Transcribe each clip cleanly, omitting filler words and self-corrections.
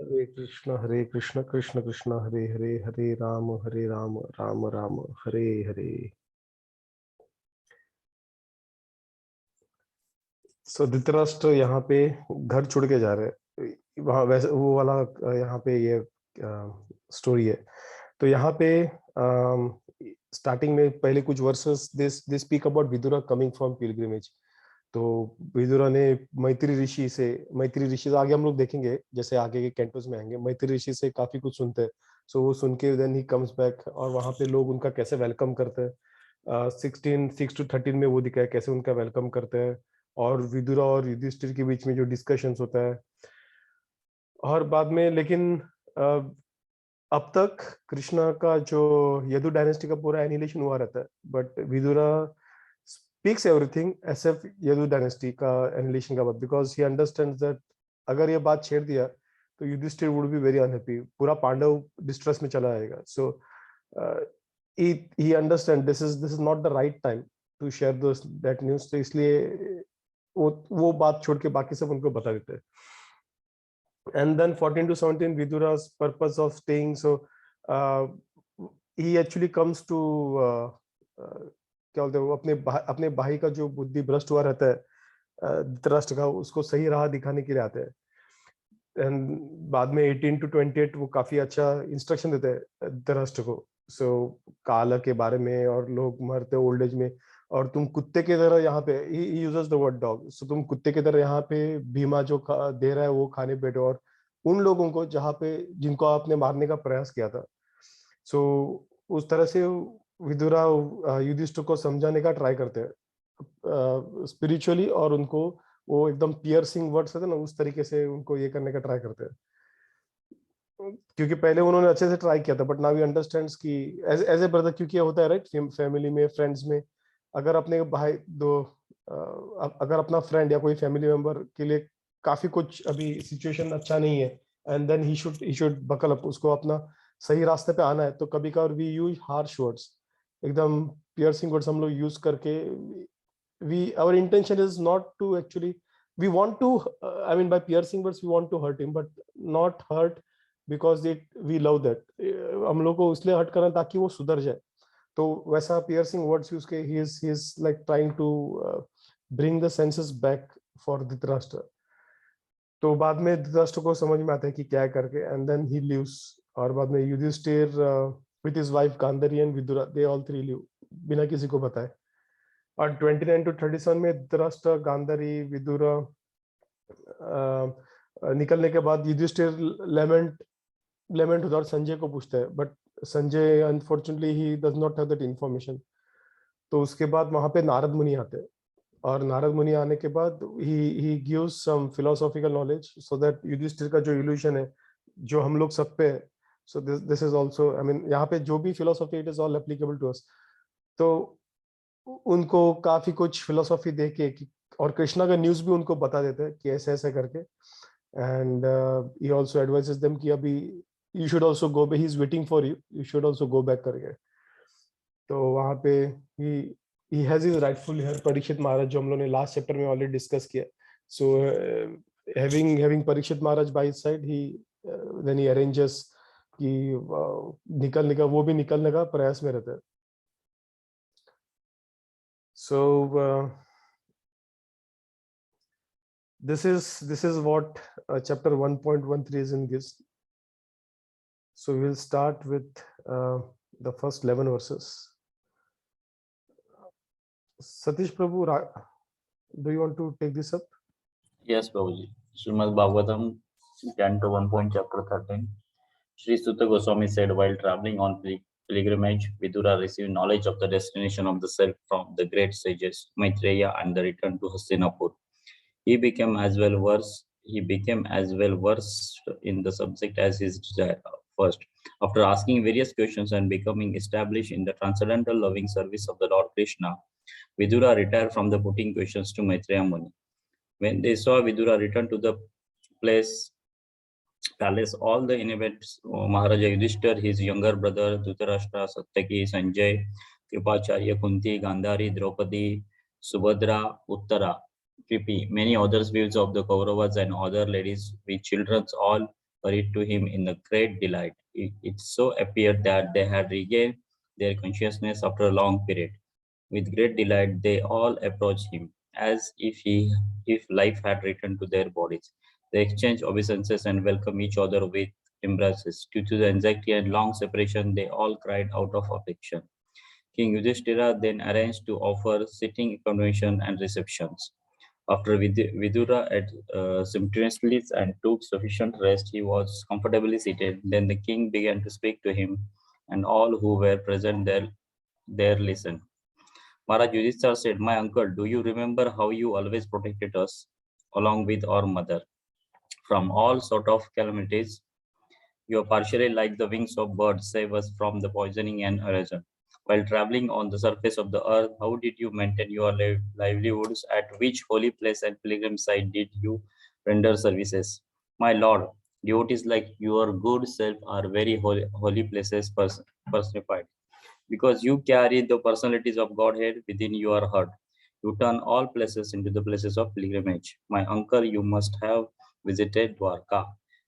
हरे कृष्ण कृष्ण कृष्ण हरे हरे, हरे राम राम राम हरे हरे। सो धृतराष्ट्र यहाँ पे घर छोड़ के जा रहे हैं, वहाँ वैसे वो वाला यहाँ पे ये स्टोरी है। तो यहाँ पे स्टार्टिंग में पहले कुछ versus they speak about Vidura coming from pilgrimage. तो विदुरा ने मैत्री ऋषि से आगे हम लोग देखेंगे, जैसे आगे के कैंटोस में आएंगे, मैत्री ऋषि से काफी कुछ सुनते हैं। सो वो सुन के देन ही कम्स बैक, और वहां पे लोग उनका कैसे वेलकम करते हैं। 6 to 13 में वो दिखाया कैसे उनका वेलकम करते हैं, और विदुरा और युधिष्ठिर के बीच में जो डिस्कशंस होता है। और बाद में लेकिन अ, अब तक कृष्णा का जो यदु डायनेस्टी का पूरा एनिहिलेशन हुआ रहता है, but Vidura speaks everything except Yadu dynasty का एनिहिलेशन का बात, बिकॉज ही अंडरस्टैंड्स दैट अगर ये बात छेड़ दिया तो Yudhishthir would be very unhappy, पूरा पांडव डिस्ट्रेस में चला जाएगा। सो he understand this is not the right time to share those that news, तो इसलिए वो बात छोड़ के बाकी सब उनको बता देते हैं। And then 14 to 17 Vidura's purpose of staying, so uh, he actually comes to क्या बोलते हैं वो, अपने भाई का जो बुद्धि भ्रष्ट हुआ रहता है धृतराष्ट्र का, उसको सही राह दिखाने के लिए आते हैं। एंड बाद में 18 to 28 वो काफी अच्छा इंस्ट्रक्शन देते हैं धृतराष्ट्र को, सो काल के बारे में, और लोग मरते ओल्ड एज में, और तुम कुत्ते की तरह यहाँ पे, he uses the word dog, so तुम कुत्ते की तरह यहाँ पे भीमा जो दे रहा है वो खाने बैठो, और उन लोगों को जहाँ पे जिनको आपने मारने का प्रयास किया था। सो उस तरह से विदुरा युधिष्ठिर को समझाने का ट्राई करते हैं स्पिरिचुअली, और उनको वो एकदम पियर्सिंग वर्ड्स होते हैं ना, उस तरीके से उनको ये करने का ट्राई करते हैं। क्योंकि पहले उन्होंने अच्छे से ट्राई किया था, बट नाउ ही अंडरस्टैंड्स कि एज ए ब्रदर, क्योंकि ये होता है राइट फैमिली में, फ्रेंड्स में, अगर अपने भाई दो अगर अपना फ्रेंड या कोई फैमिली मेंबर के लिए काफी कुछ अभी सिचुएशन अच्छा नहीं है, and then he should buckle up, उसको अपना सही रास्ते पे आना है, तो कभी कभार वी यूज हार्श वर्ड्स, एकदम पियर्सिंग वर्ड्स हम लोग यूज करके, we our intention is not to actually, we want to I mean by piercing words we want to hurt him, but not hurt because it we love that, हम लोग को इसलिए hurt करना ताकि वो सुधर जाए। तो वैसा पियर्सिंग वर्ड्स यूज के he is like trying to bring the senses back for Dhritarashtra. तो बाद में धृतराष्ट्र को समझ में आता है कि क्या है करके, एंड देन ही लीव्स। और बाद में Yudhishthir with his wife Gandhari and Vidura, they all three leave बिना किसी को बताए। और 29 to 37 में धृतराष्ट्र, गांधारी, विदुरा निकलने के बाद युधिष्ठिर लेमेंट होता है और संजय को पूछता है, but Sanjay unfortunately he does not have that information. तो उसके बाद वहां पे नारद मुनि आते हैं, और नारद मुनि आने के बाद ही gives some philosophical knowledge, so that Yudhishthir का जो इल्यूशन है जो हम लोग सब पे है, so this is also, I mean यहाँ पे जो भी philosophy, it is all applicable to us. तो उनको काफी कुछ फिलोसॉफी दे के और कृष्णा का न्यूज भी उनको बता देते हैं कि ऐसे ऐसे करके, and he also advices them कि अभी you should also go, he is waiting for you, you should also go back करके। तो वहां पे ही he has his rightful heir Parikshit महाराज, जो हम लोगों ने लास्ट चैप्टर में ऑलरेडी डिस्कस किया। सो having Parikshit Maharaj by his side, he then he arranges कि निकलने का, वो भी निकलने का प्रयास में रहता है। So this is what chapter 1.13 is in gives. So we'll start with the first 11 verses. Satish Prabhu, do you want to take this up? Yes, Prabhuji. Srimad Bhagavatam, Canto 1. Chapter 13. Sri Sutta Goswami said, while traveling on pilgrimage, Vidura received knowledge of the destination of the self from the great sages Maitreya and the return to Hastinapur. He became as well versed in the subject as his desire. First, after asking various questions and becoming established in the transcendental loving service of the Lord Krishna, Vidura retired from the putting questions to Maitreya Muni. When they saw Vidura return to the palace, all the inhabitants, Maharaja Yudhishthir, his younger brother Dhritarashtra, Satyaki, Sanjay, Kripacharya, Kunti, Gandhari, Draupadi, Subhadra, Uttara, Kripi, many others wives of the Kauravas and other ladies with children, all hurried to him in a great delight. It so appeared that they had regained their consciousness after a long period. With great delight, they all approached him, as if life had returned to their bodies. They exchanged obeisances and welcomed each other with embraces. Due to the anxiety and long separation, they all cried out of affliction. King Yudhishthira then arranged to offer sitting accommodation and receptions. After Vidura had sumptuously and took sufficient rest, he was comfortably seated. Then the king began to speak to him, and all who were present there listened. Maharaj Yudhishthira said, "My uncle, do you remember how you always protected us, along with our mother, from all sort of calamities? You are partially like the wings of birds, save us from the poisoning and erosion. While traveling on the surface of the earth, how did you maintain your livelihoods? At which holy place and pilgrim site did you render services? My lord, devotees like your good self are very holy places personified. Because you carry the personalities of Godhead within your heart. You turn all places into the places of pilgrimage. My uncle, you must have visited Dwarka.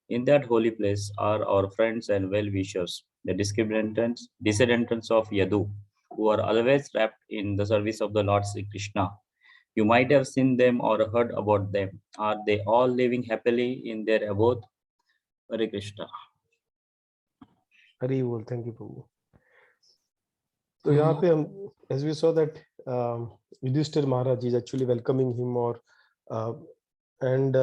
In that holy place are our friends and well-wishers, the descendants of Yadu, who are always wrapped in the service of the Lord Sri Krishna. You might have seen them or heard about them. Are they all living happily in their abode? Hare Krishna. Hari Bol, thank you, Prabhu. तो यहाँ पे हम, as we saw that Yudhishthir Maharaj is actually welcoming him, और and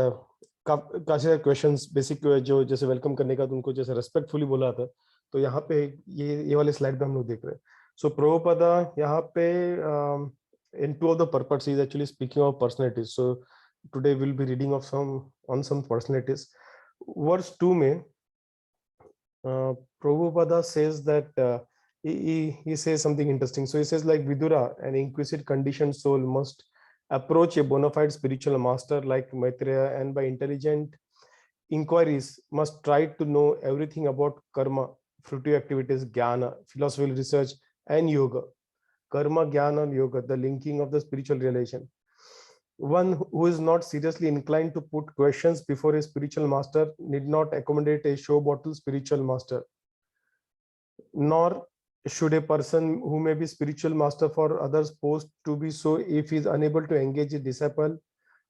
काफी सारे questions basic जो जैसे welcome करने का उनको जैसे रेस्पेक्टफुली बोला था, तो यहाँ पे ये वाले स्लाइड में हम लोग देख रहे हैं. सो प्रभुपादा यहाँ पे in two of the purports he is actually speaking of personalities. So today we'll be reading of some personalities. Verse 2 में Prabhupada says that he says something interesting. So he says, like Vidura, an inquisitive conditioned soul must approach a bona fide spiritual master like Maitreya, and by intelligent inquiries must try to know everything about karma, fruitive activities, jnana, philosophical research, and yoga. Karma, jnana, and yoga, the linking of the spiritual relation. One who is not seriously inclined to put questions before a spiritual master need not accommodate a show bottle spiritual master. Nor should a person who may be spiritual master for others post to be so if he is unable to engage a disciple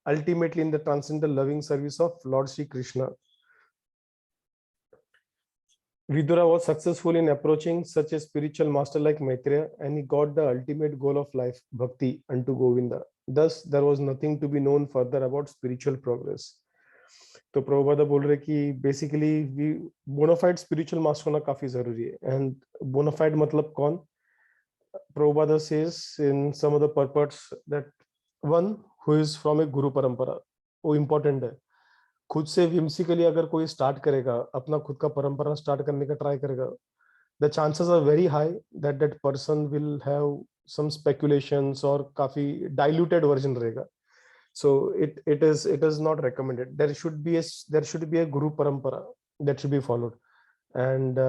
ultimately in the transcendental loving service of Lord Sri Krishna. Vidura was successful in approaching such a spiritual master like Maitreya, and he got the ultimate goal of life, bhakti, unto Govinda. Thus, there was nothing to be known further about spiritual progress. तो प्रभुपादा बोल रहे कि basically bonafide spiritual master होना काफी जरूरी है. And bonafide मतलब कौन? Prabhupada says in some of the purports that one who is from a guru parampara, वो इम्पोर्टेंट है. खुद से विम्सिकली अगर कोई स्टार्ट करेगा, अपना खुद का परंपरा स्टार्ट करने का ट्राई करेगा, the chances are very high that that person will have some speculations और काफी डाइल्यूटेड वर्जन रहेगा. So it is not recommended. There should be a guru parampara that should be followed, and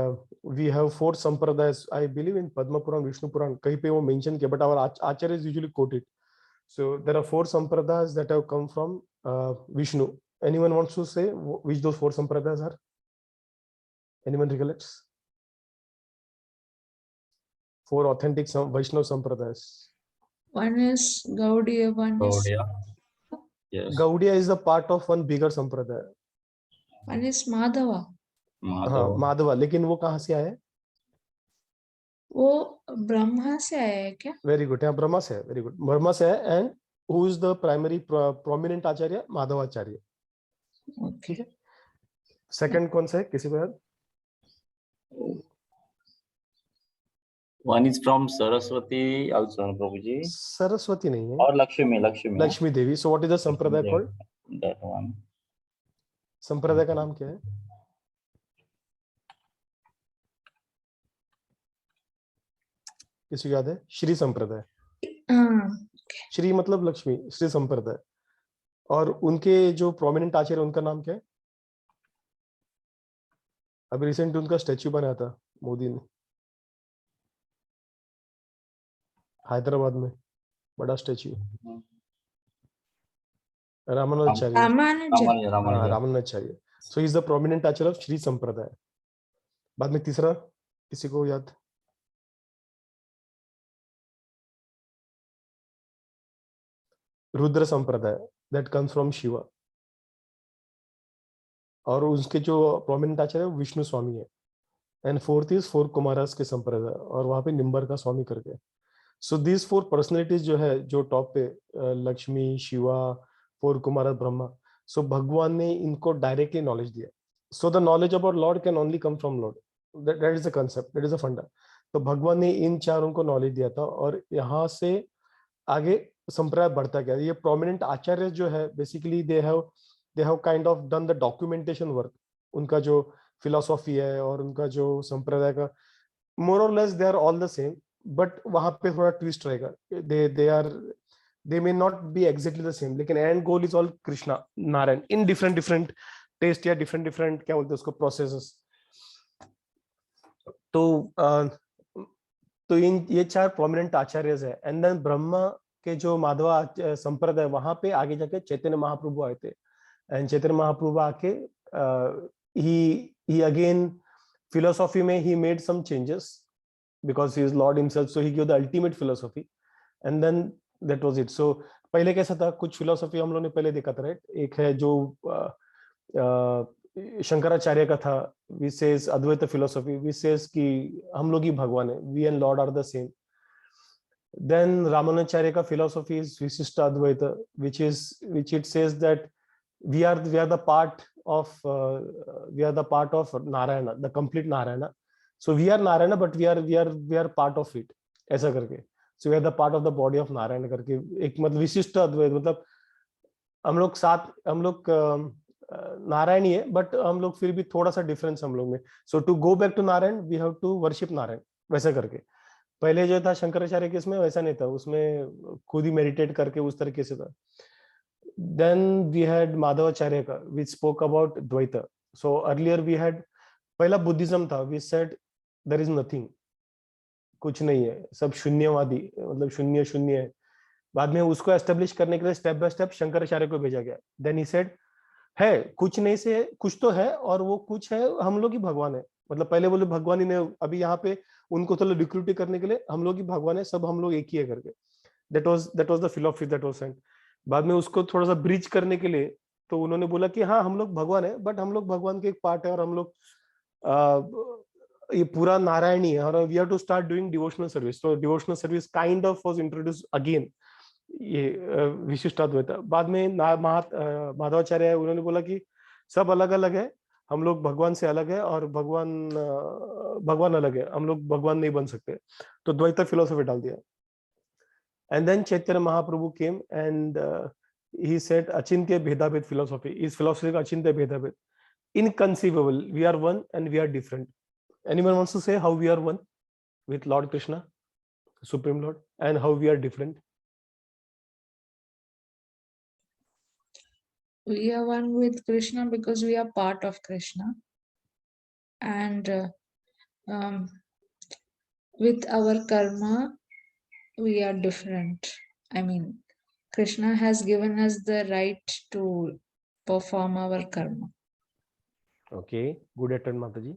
we have 4 sampradayas. I believe in Padma Puran, Vishnu Puran, kahin pe wo mention kiya, but our acharyas usually quote it. So there are 4 sampradayas that have come from Vishnu. Anyone wants to say which those 4 sampradayas are? Anyone recollects? 4 authentic Vaishnava sampradayas. One is Gaudiya, one is Gaudiya. Yes. Gaudiya is the part of one bigger sampradaya. one is Madhava. हाँ, माधवा. लेकिन वो कहाँ से आया है? वो ब्रह्मा से आया है क्या? Very good. यहाँ ब्रह्मा से है. Very good. ब्रह्मा से है. And who is the primary prominent acharya? Madhvacharya. ठीक है. सेकंड कौन सा है, किसी को याद? One is from Saraswati also, Prabhuji. Saraswati नहीं है. Or Lakshmi. Lakshmi Devi. So what is the संप्रदाय कॉल्ड? That one. संप्रदाय का नाम क्या है? किसी को याद है? श्री संप्रदाय. श्री मतलब लक्ष्मी, श्री संप्रदाय. और उनके जो प्रोमिनेंट आचार्य, उनका नाम क्या है? अभी रिसेंट उनका स्टैच्यू बनाया था मोदी ने हैदराबाद में, बड़ा statue. Ramanujacharya. Ramanuja. Ramanujacharya. So is the prominent Acharya of Shri संप्रदाय। बाद में तीसरा किसी को याद? रुद्र संप्रदाय, दैट कम्स फ्रॉम शिवा, और उसके जो प्रोमिनेंट आचार्य है विष्णु स्वामी है। And fourth is four Kumaras के संप्रदाय, और वहां पे निम्बर का स्वामी करके। सो दीज फोर पर्सनैलिटीज जो है, जो टॉप पे लक्ष्मी, शिवा, फोर कुमार, ब्रह्मा, सो भगवान ने इनको डायरेक्टली नॉलेज दिया। So the knowledge about Lord can only come from Lord, that is the concept, that is the फंडा। तो भगवान ने इन चारों को नॉलेज दिया था, और यहाँ से आगे संप्रदाय बढ़ता गया। ये प्रोमिनेंट आचार्य जो है, basically they have kind of done the documentation work. उनका जो फिलोसॉफी है और उनका जो संप्रदाय का मोर और less they are all the same, but वहां पे थोड़ा ट्विस्ट रहेगा। They may not be exactly the same, लेकिन end goal is all Krishna, Narayana, in different different taste या डिफरेंट डिफरेंट क्या बोलते हैं उसको, प्रोसेसेस। तो इन ये चार प्रोमिनेंट आचार्य है। एंड देन ब्रह्मा के जो माधवा संप्रदाय, वहां पे आगे जाके चैतन्य महाप्रभु आए थे। एंड चैतन्य महाप्रभु आके he again philosophy में he made some changes because he is Lord himself, so he gave the ultimate philosophy, and then that was it. So पहले कैसा था, कुछ फिलोसॉफी हम लोगों ने पहले देखा था, राइट? एक है जो शंकराचार्य का था, which says Advaita philosophy, which says कि हम लोग ही भगवान है, we and Lord are the same. Then Ramanujacharya का फिलोसॉफी is विशिष्ट अद्वैत, which it says that we are the part of Narayana, the complete Narayana. So we are Narayana, but we are part of it, ऐसा करके. So we are the part of the body of Narayana करके एक मतलब विशिष्ट अद्वैत, मतलब हम लोग नारायण ही है, बट हम लोग फिर भी थोड़ा सा डिफरेंस हम लोग में. So to go back to Narayana we have to worship Narayana, वैसा करके. पहले जो था शंकराचार्य के इसमें वैसा नहीं था, उसमें खुद ही मेडिटेट करके उस तरीके से था. Then we had माधवाचार्य का which spoke about द्वैत. So earlier we had पहला बुद्धिज्म था, we said there is nothing, कुछ नहीं है, सब शून्यवादी, मतलब शून्य शून्य है. बाद में उसको एस्टेब्लिश करने के लिए स्टेप बाय स्टेप शंकराचार्य को भेजा गया. देन ही सेड है कुछ नहीं से कुछ तो है, और वो कुछ है हम लोग ही भगवान है. मतलब पहले बोले भगवान ही नहीं, अभी यहाँ पे उनको थोड़ा रिक्रूट करने के लिए हम लोग ही भगवान है, सब हम लोग एक ही है करके. That was the philosophy that was sent. बाद में उसको थोड़ा सा ब्रिज करने के लिए तो उन्होंने बोला कि हाँ हम लोग भगवान है, बट हम लोग भगवान के एक पार्ट है, और हम लोग ये पूरा नारायणी है, और we have to start doing devotional service. तो devotional service kind of was introduce again, ये विशिष्टाद्वैत. बाद में माधवाचार्य उन्होंने बोला कि सब अलग अलग है, हम लोग भगवान से अलग है, और भगवान अलग है, हम लोग भगवान नहीं बन सकते. तो द्वैत फिलोसफी डाल दिया. And then Chaitanya Mahaprabhu came and he said Achintya Bhedabhed philosophy. His philosophy is Achintya Bhedabhed. Inconceivable. We are one and we are different. Anyone wants to say how we are one with Lord Krishna, Supreme Lord, and how we are different? We are one with Krishna because we are part of Krishna. And with our karma, we are different. I mean, Krishna has given us the right to perform our karma. Okay, good attempt, Mataji.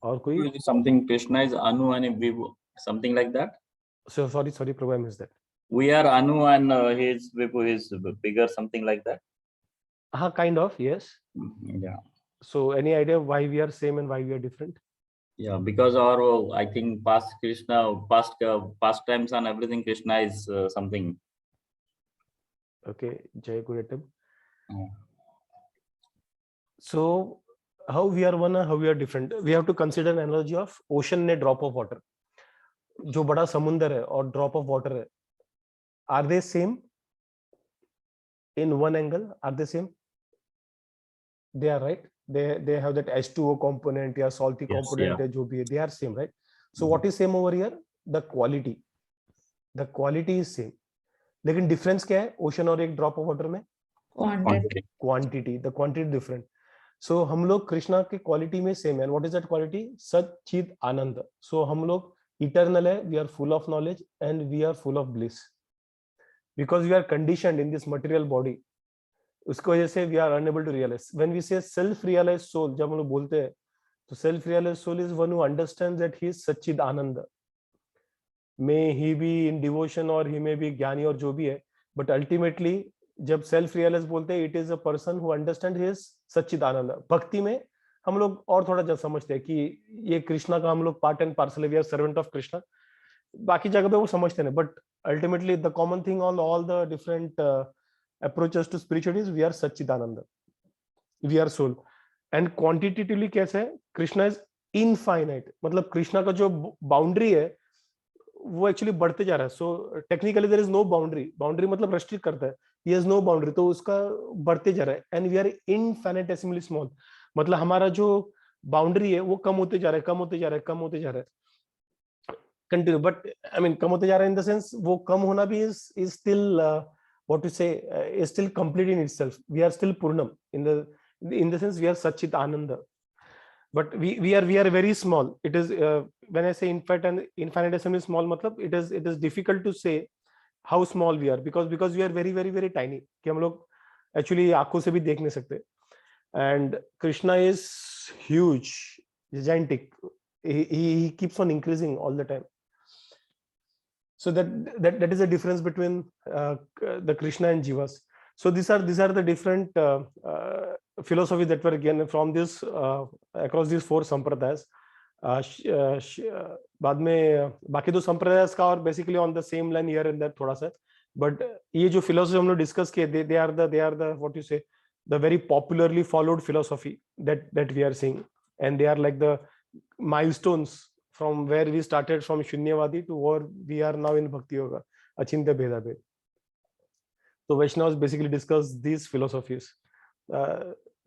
और कोई? Something Krishna is Anu and Vibhu, something like that. So sorry, Prabhu, I missed that. We are Anu and his Vibhu is bigger, something like that. Kind of, yes. Yeah. So any idea why we are same and why we are different? Yeah, because our I think past Krishna, past times and everything, Krishna is something. Okay, Jay, good attempt. Yeah. So how we are one and how we are different? We have to consider an analogy of ocean and drop of water. जो बड़ा समुंदर है और drop of water है, are they same in one angle? Are they same? They are, right? They have that H2O component या salty component है, जो भी है, they are same, right? So what is same over here? The quality. The quality is same. लेकिन difference क्या है ocean और एक drop of water में? Quantity. The quantity different. So हम लोग कृष्णा के quality में same है. And what is that quality? सच चित आनंद. So हम लोग eternal है, we are full of knowledge and we are full of bliss. Because we are conditioned in this material body. उसकी वजह से we are unable to realise. When we say self realise soul, जब हम लोग बोलते हैं तो self realise soul is one who understands that he is sachchidananda. May he be in devotion और ही मे बी ज्ञानी और जो भी है, बट अल्टीमेटली जब सेल्फ रियलाइज बोलते हैं, it is a person who understand his sachchidananda. भक्ति में हम लोग और थोड़ा जब समझते हैं कि ये कृष्णा का हम लोग पार्ट एंड पार्सल है, we are servant of Krishna. बाकी जगह पे वो समझते नहीं, but ultimately the common thing on all the different approaches to spirituality is we are Sachchidananda, we are soul. And quantitatively कैसे है, कृष्णा इज इनफाइनाइट. मतलब कृष्णा का जो बाउंड्री है वो एक्चुअली बढ़ते जा रहा है. So technically there is no boundary. Boundary मतलब रेस्ट्रिक्ट करता है, ही हैज नो बाउंड्री, तो उसका बढ़ते जा रहा है. And we are infinitesimally small. मतलब हमारा जो बाउंड्री है वो कम होते जा रहा है, कम होते जा रहा है, कम होते जा रहा है कंटिन्यू. बट आई मीन कम होते जा रहा है इन द सेंस वो कम होना भी is still what to say is still complete in itself. We are still purnam in the sense we are Sachit Ananda, but we are very small. It is when I say infinitesimally small, matlab it is difficult to say how small we are, because we are very very very tiny कि हम लोग actually आंखों से भी देख नहीं सकते. And Krishna is huge, gigantic. He keeps on increasing all the time. So that is the difference between the Krishna and Jivas. So these are the different philosophies that were given from this across these four sampradayas. बाद में बाकी दो संप्रदायस का और basically on the same line here and there थोड़ा सा. But ये जो फिलोसफी हम लोग डिस्कस किए, they are the what you say the very popularly followed philosophy that we are seeing, and they are like the milestones from where we started from Shunyavadi to where we are now in Bhakti Yoga, Achintya Bheda Bhed. So Vaishnavas basically discuss these philosophies,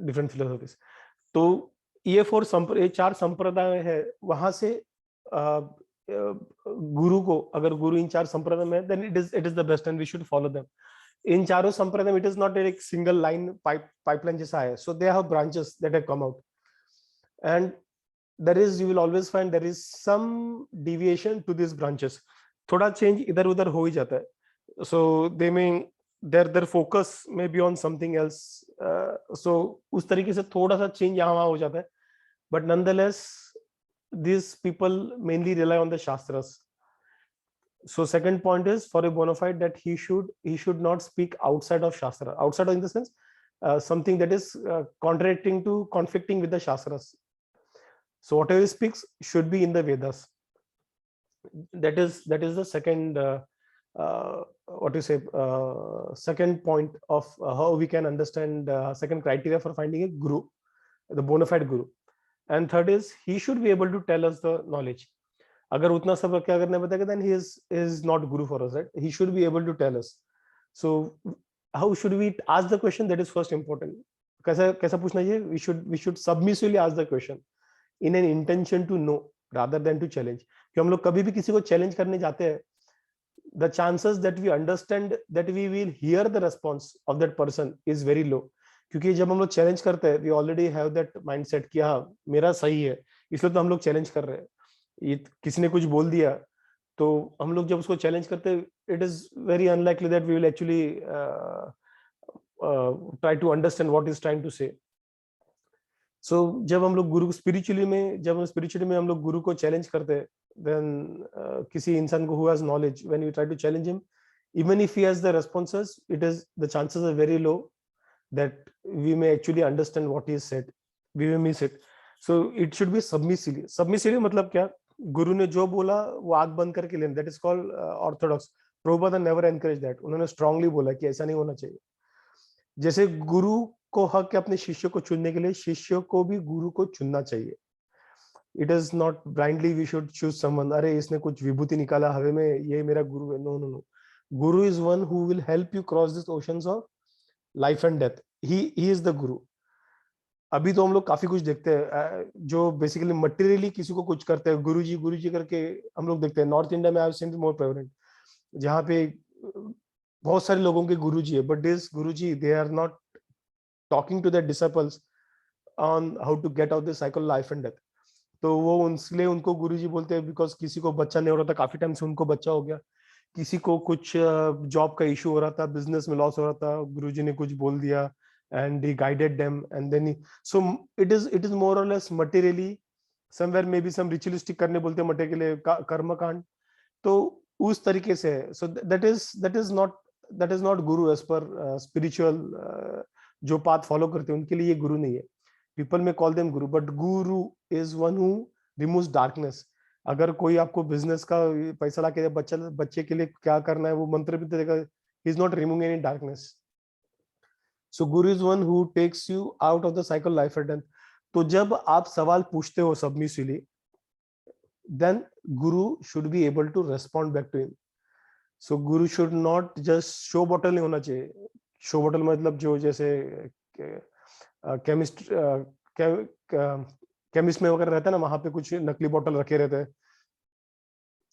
different philosophies. तो ये चार संप्रदाय है. वहां से गुरु को, अगर गुरु इन चार संप्रदाय में है, then it is the best and we should follow them. इन चारों संप्रदाय में it is not एक single line pipeline जैसा है. So they have branches that have come out, and there is, you will always find there is some deviation to these branches. थोड़ा change इधर उधर हो ही जाता है. So they may their focus may be on something else. So उस तरीके से थोड़ा सा चेंज यहाँ वहाँ हो जाता है. But nonetheless, these people mainly rely on the shastras. So second point is for a bona fide that he should not speak outside of shastra. Outside in the sense something that is conflicting with the shastras. So whatever he speaks should be in the Vedas. That is the second second point of how we can understand second criteria for finding a guru, the bona fide guru. And third is he should be able to tell us the knowledge. अगर उतना सब क्या करने बताएगा, then he is not guru for us, right? He should be able to tell us. So how should we ask the question? That is first important. कैसा पूछना चाहिए? We should submissively ask the question in an intention to know rather than to challenge. कि हम लोग कभी भी किसी को challenge करने जाते हैं, the chances that we understand that we will hear the response of that person is very low. क्योंकि जब हम लोग चैलेंज करते हैं, we already have that mindset कि हाँ मेरा सही है, इसलिए तो हम लोग चैलेंज कर रहे हैं. ये किसी ने कुछ बोल दिया तो हम लोग जब उसको चैलेंज करते हैं, it is very unlikely that we will actually try to understand what is trying to say. So जब हम लोग गुरु स्पिरिचुअली में हम लोग गुरु को चैलेंज करते हैं, then किसी इंसान को who has knowledge, when we try to challenge him, even if he has the responses, the chances are very low that we may actually understand what he said. We may miss it. So it should be submissively. Submissively मतलब क्या? गुरु ने जो बोला वो आंख बंद करके लेना. That is called orthodox. Prabhupada never encouraged that. उन्होंने strongly बोला कि ऐसा नहीं होना चाहिए. जैसे गुरु को हक है अपने शिष्य को चुनने के लिए, शिष्यों को भी गुरु को चुनना चाहिए. It is not blindly we should choose someone. अरे इसने कुछ विभूति निकाला हवे में, ये मेरा गुरु है. No. Guru is one who will help you cross these oceans of life and death. He is the guru. अभी तो हम लोग काफी कुछ देखते हैं जो बेसिकली मटेरियली किसी को कुछ करते हैं, गुरुजी करके हम लोग देखते हैं. नॉर्थ इंडिया में I have seen more prevalent, जहाँ पे बहुत सारे लोगों के गुरुजी है, but this guruji they are not talking to their disciples on how to get out this cycle life and death. तो वो उनसे उनको गुरुजी बोलते हैं बिकॉज किसी को बच्चा नहीं हो रहा था, काफी टाइम से उनको बच्चा हो गया, किसी को कुछ जॉब का इशू हो रहा था, बिजनेस में लॉस हो रहा था, गुरुजी ने कुछ बोल दिया, and he guided them, and then so it is more or less materially, somewhere maybe some ritualistic करने बोलते हैं मटे के लिए कर्म कांड, तो उस तरीके से है. So that is not guru as per spiritual जो path follow करते हैं उनके लिए ये गुरु नहीं है. People may call them guru, but guru is one who removes darkness. अगर कोई आपको बिजनेस का पैसा ला के बच्चे के लिए क्या करना है वो मंत्र भी देगा, he is not removing any darkness. So guru is one who takes you out of the cycle life and death. तो जब आप सवाल पूछते हो submissively, then guru should be able to respond back to him. So guru should not just show bottle नहीं होना चाहिए. Show bottle मतलब जो जैसे केमिस्ट में वगैरह रहता है ना, वहां पे कुछ नकली बोतल रखे रहते हैं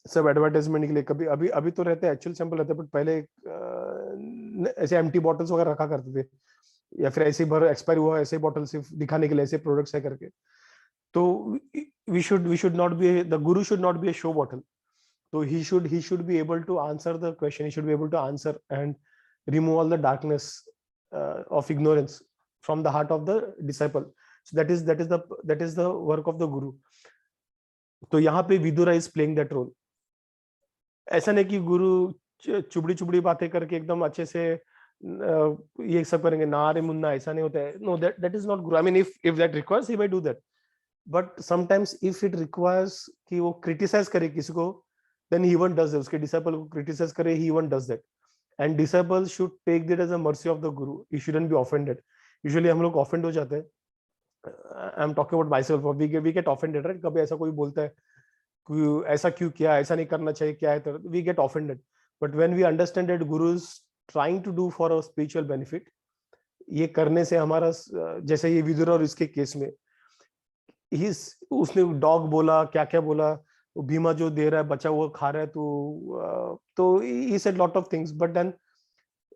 सब एडवर्टाइजमेंट के लिए. कभी अभी तो रहते हैं एक्चुअल सैंपल रहते हैं, बट पहले ऐसे एम्प्टी बॉटल्स वगैरह रखा करते थे, या फिर ऐसे ही भर एक्सपायर हुआ ऐसे बॉटल सिर्फ दिखाने के लिए ऐसे प्रोडक्ट्स है करके. तो we should not be, the guru should not be a show bottle. तो he should be able to answer the question, he should be able to answer and remove all the darkness of ignorance from the heart of the disciple. So that is the work of the guru. तो यहाँ पे Vidura is playing that role. ऐसा नहीं कि गुरु चुबड़ी बातें करके एकदम अच्छे से ये सब करेंगे ना रे मुन्ना, ऐसा नहीं होता है. No, that is not guru. I mean, if that requires, he may do that. But sometimes if it requires कि वो criticize करे किसी को, then he even does that. उसके disciple को criticize करे, he even does that. And disciples should take that as a mercy of the guru. He shouldn't be offended. Usually हम लोग offend हो जाते हैं. I'm talking about myself. We get offended, right? कभी ऐसा कोई बोलता है कि ऐसा क्यों किया, ऐसा नहीं करना चाहिए, क्या है, तो we get offended. But when we understand that guru is trying to do for our spiritual benefit, ये करने से हमारा, जैसे ये विदुरा और इसके केस में उसने डॉग बोला, क्या क्या बोला, भीमा जो दे रहा है बच्चा वो खा रहा है, तो he said lot of things, but then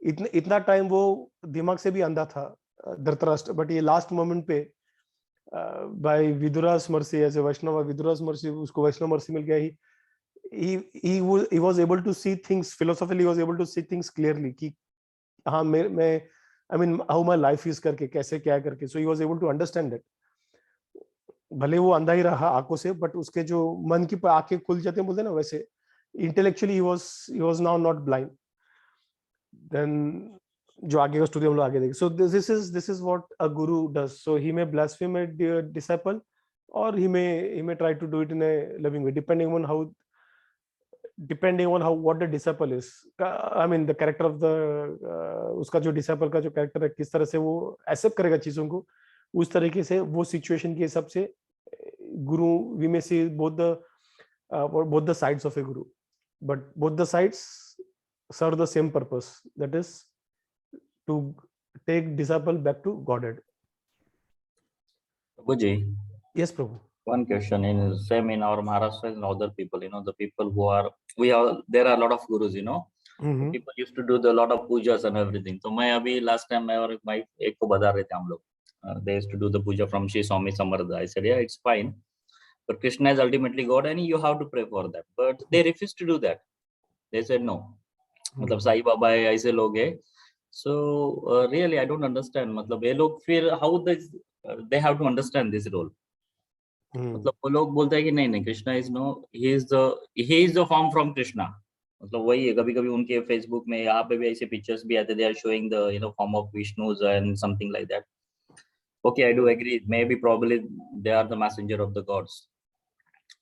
इतना टाइम वो दिमाग से भी अंधा था धृतराष्ट्र. बट ये लास्ट मोमेंट पे by Vidura's mercy, as a Vaishnava Vidura's mercy, उसको वैष्णव mercy मिल गया. he was able to see things philosophically, he was able to see things clearly कि हाँ मैं I mean how my life is करके कैसे क्या करके. So he was able to understand that. भले वो अंधा ही रहा आंखों से, बट उसके जो मन की आंखें खुल जाते हैं बोलते हैं ना, वैसे intellectually he was now not blind. Then जो आगे का स्टोरी हम लोग आगे देखें. So this is what a guru does. So he may blaspheme a disciple, or he may try to do it in a loving way, depending on how what the disciple is. I mean the character of the उसका जो disciple का जो character है, किस तरह से वो accept करेगा चीजों को, उस तरीके से वो सिचुएशन के हिसाब से गुरु, we may see both the sides of a guru, but both the sides serve the same purpose, that is to take disciple back to Godhead. Prabhuji, Yes, Prabhu. one question in same in our Maharashtra and other people, the people who are there are a lot of gurus, Mm-hmm. people used to do a lot of pujas and everything. So मैं अभी last time मैं और my एक को बता रहे थे हम लोग, they used to do the puja from Shri Swami Samartha. I said, yeah, it's fine, but Krishna is ultimately God and you have to pray for that. But they refused to do that. They said no. मतलब साईं बाबा है, ऐसे लोग हैं. So really I don't understand. मतलब ये लोग फिर how they have to understand this role. मतलब वो लोग बोलते हैं कि नहीं Krishna is he is the form from Krishna. मतलब वही है. कभी कभी उनके फेसबुक में यहाँ पे भी ऐसे पिक्चर्स भी आते, they are showing the form of Vishnu's and something like that. Okay, I do agree. Maybe probably they are the messenger of the gods.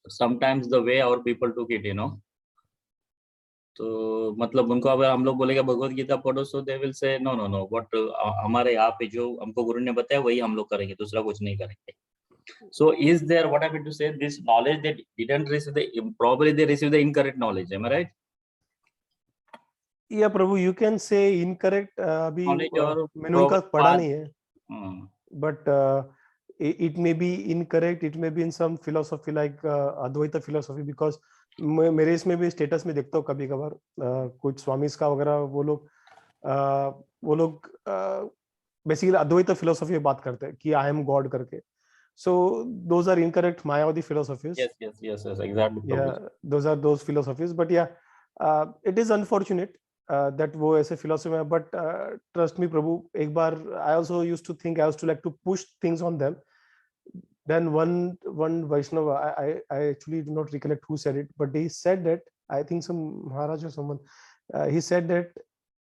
Sometimes the way our people took it, तो मतलब उनको अगर हम लोग बोलेगा भगवत गीता पढ़ो, so they will say no, what हमारे यहाँ पे जो हमको गुरु ने बताया वही हम लोग करेंगे, दूसरा कुछ नहीं करेंगे. So is there, what I mean to say, this knowledge that didn't receive probably they received the incorrect knowledge, am I right? Yeah, Prabhu, you can say incorrect. अभी मैंने उनका पढ़ा नहीं है, but it may be incorrect, it may be in some philosophy like Advaita philosophy, because मेरे इसमें भी status में देखता हूँ कभी कभार कुछ स्वामीज का वगैरह, वो लोग बेसिकली अद्वैत फिलोसॉफी में बात करते हैं कि आई एम गॉड करके. So those are incorrect Mayavadi philosophies. Yes, exactly. Yeah, those are those philosophies. But yeah, it is unfortunate that वो ऐसे philosophy में, but trust me प्रभु, एक बार I also used to think, I used to like to push things on them. Then one Vaishnava, I actually do not recollect who said it, but he said that, I think some Maharaj or someone, he said that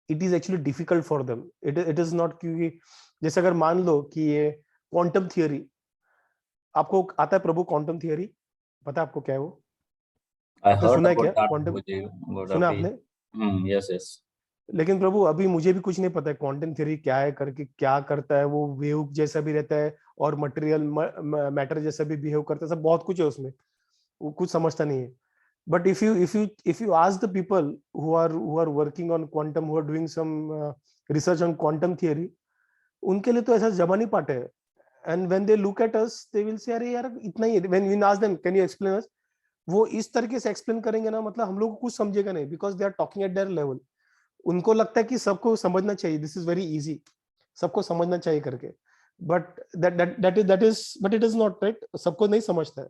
it is actually difficult for them. It is not, क्योंकि जैसे अगर मान लो कि ये quantum theory, आपको आता है प्रभु quantum theory, पता है आपको क्या है वो? I आपने heard सुना है about क्या that, क्वांटम? Prabhuji, about सुना अभी. आपने? Yes, yes. लेकिन प्रभु अभी मुझे भी कुछ नहीं पता है क्वांटम थ्योरी क्या है, करके क्या करता है वो, वेव जैसा भी रहता है और मटेरियल मैटर जैसा भी बिहेव करता है, सब बहुत कुछ है उसमें, वो कुछ समझता नहीं है. But if you ask the people who are working on quantum, who are doing some research on quantum theory, उनके लिए तो ऐसा जमा नहीं पाते है. And when they look at us they will say अरे यार इतना ही है. When we ask them can you explain us, वो इस तरीके से एक्सप्लेन करेंगे ना, मतलब हम लोग को कुछ समझेगा नहीं, because they are talking at their level. उनको लगता है कि सबको समझना चाहिए, दिस इज वेरी इजी, सबको समझना चाहिए करके. But but it is not right, सबको नहीं समझता है.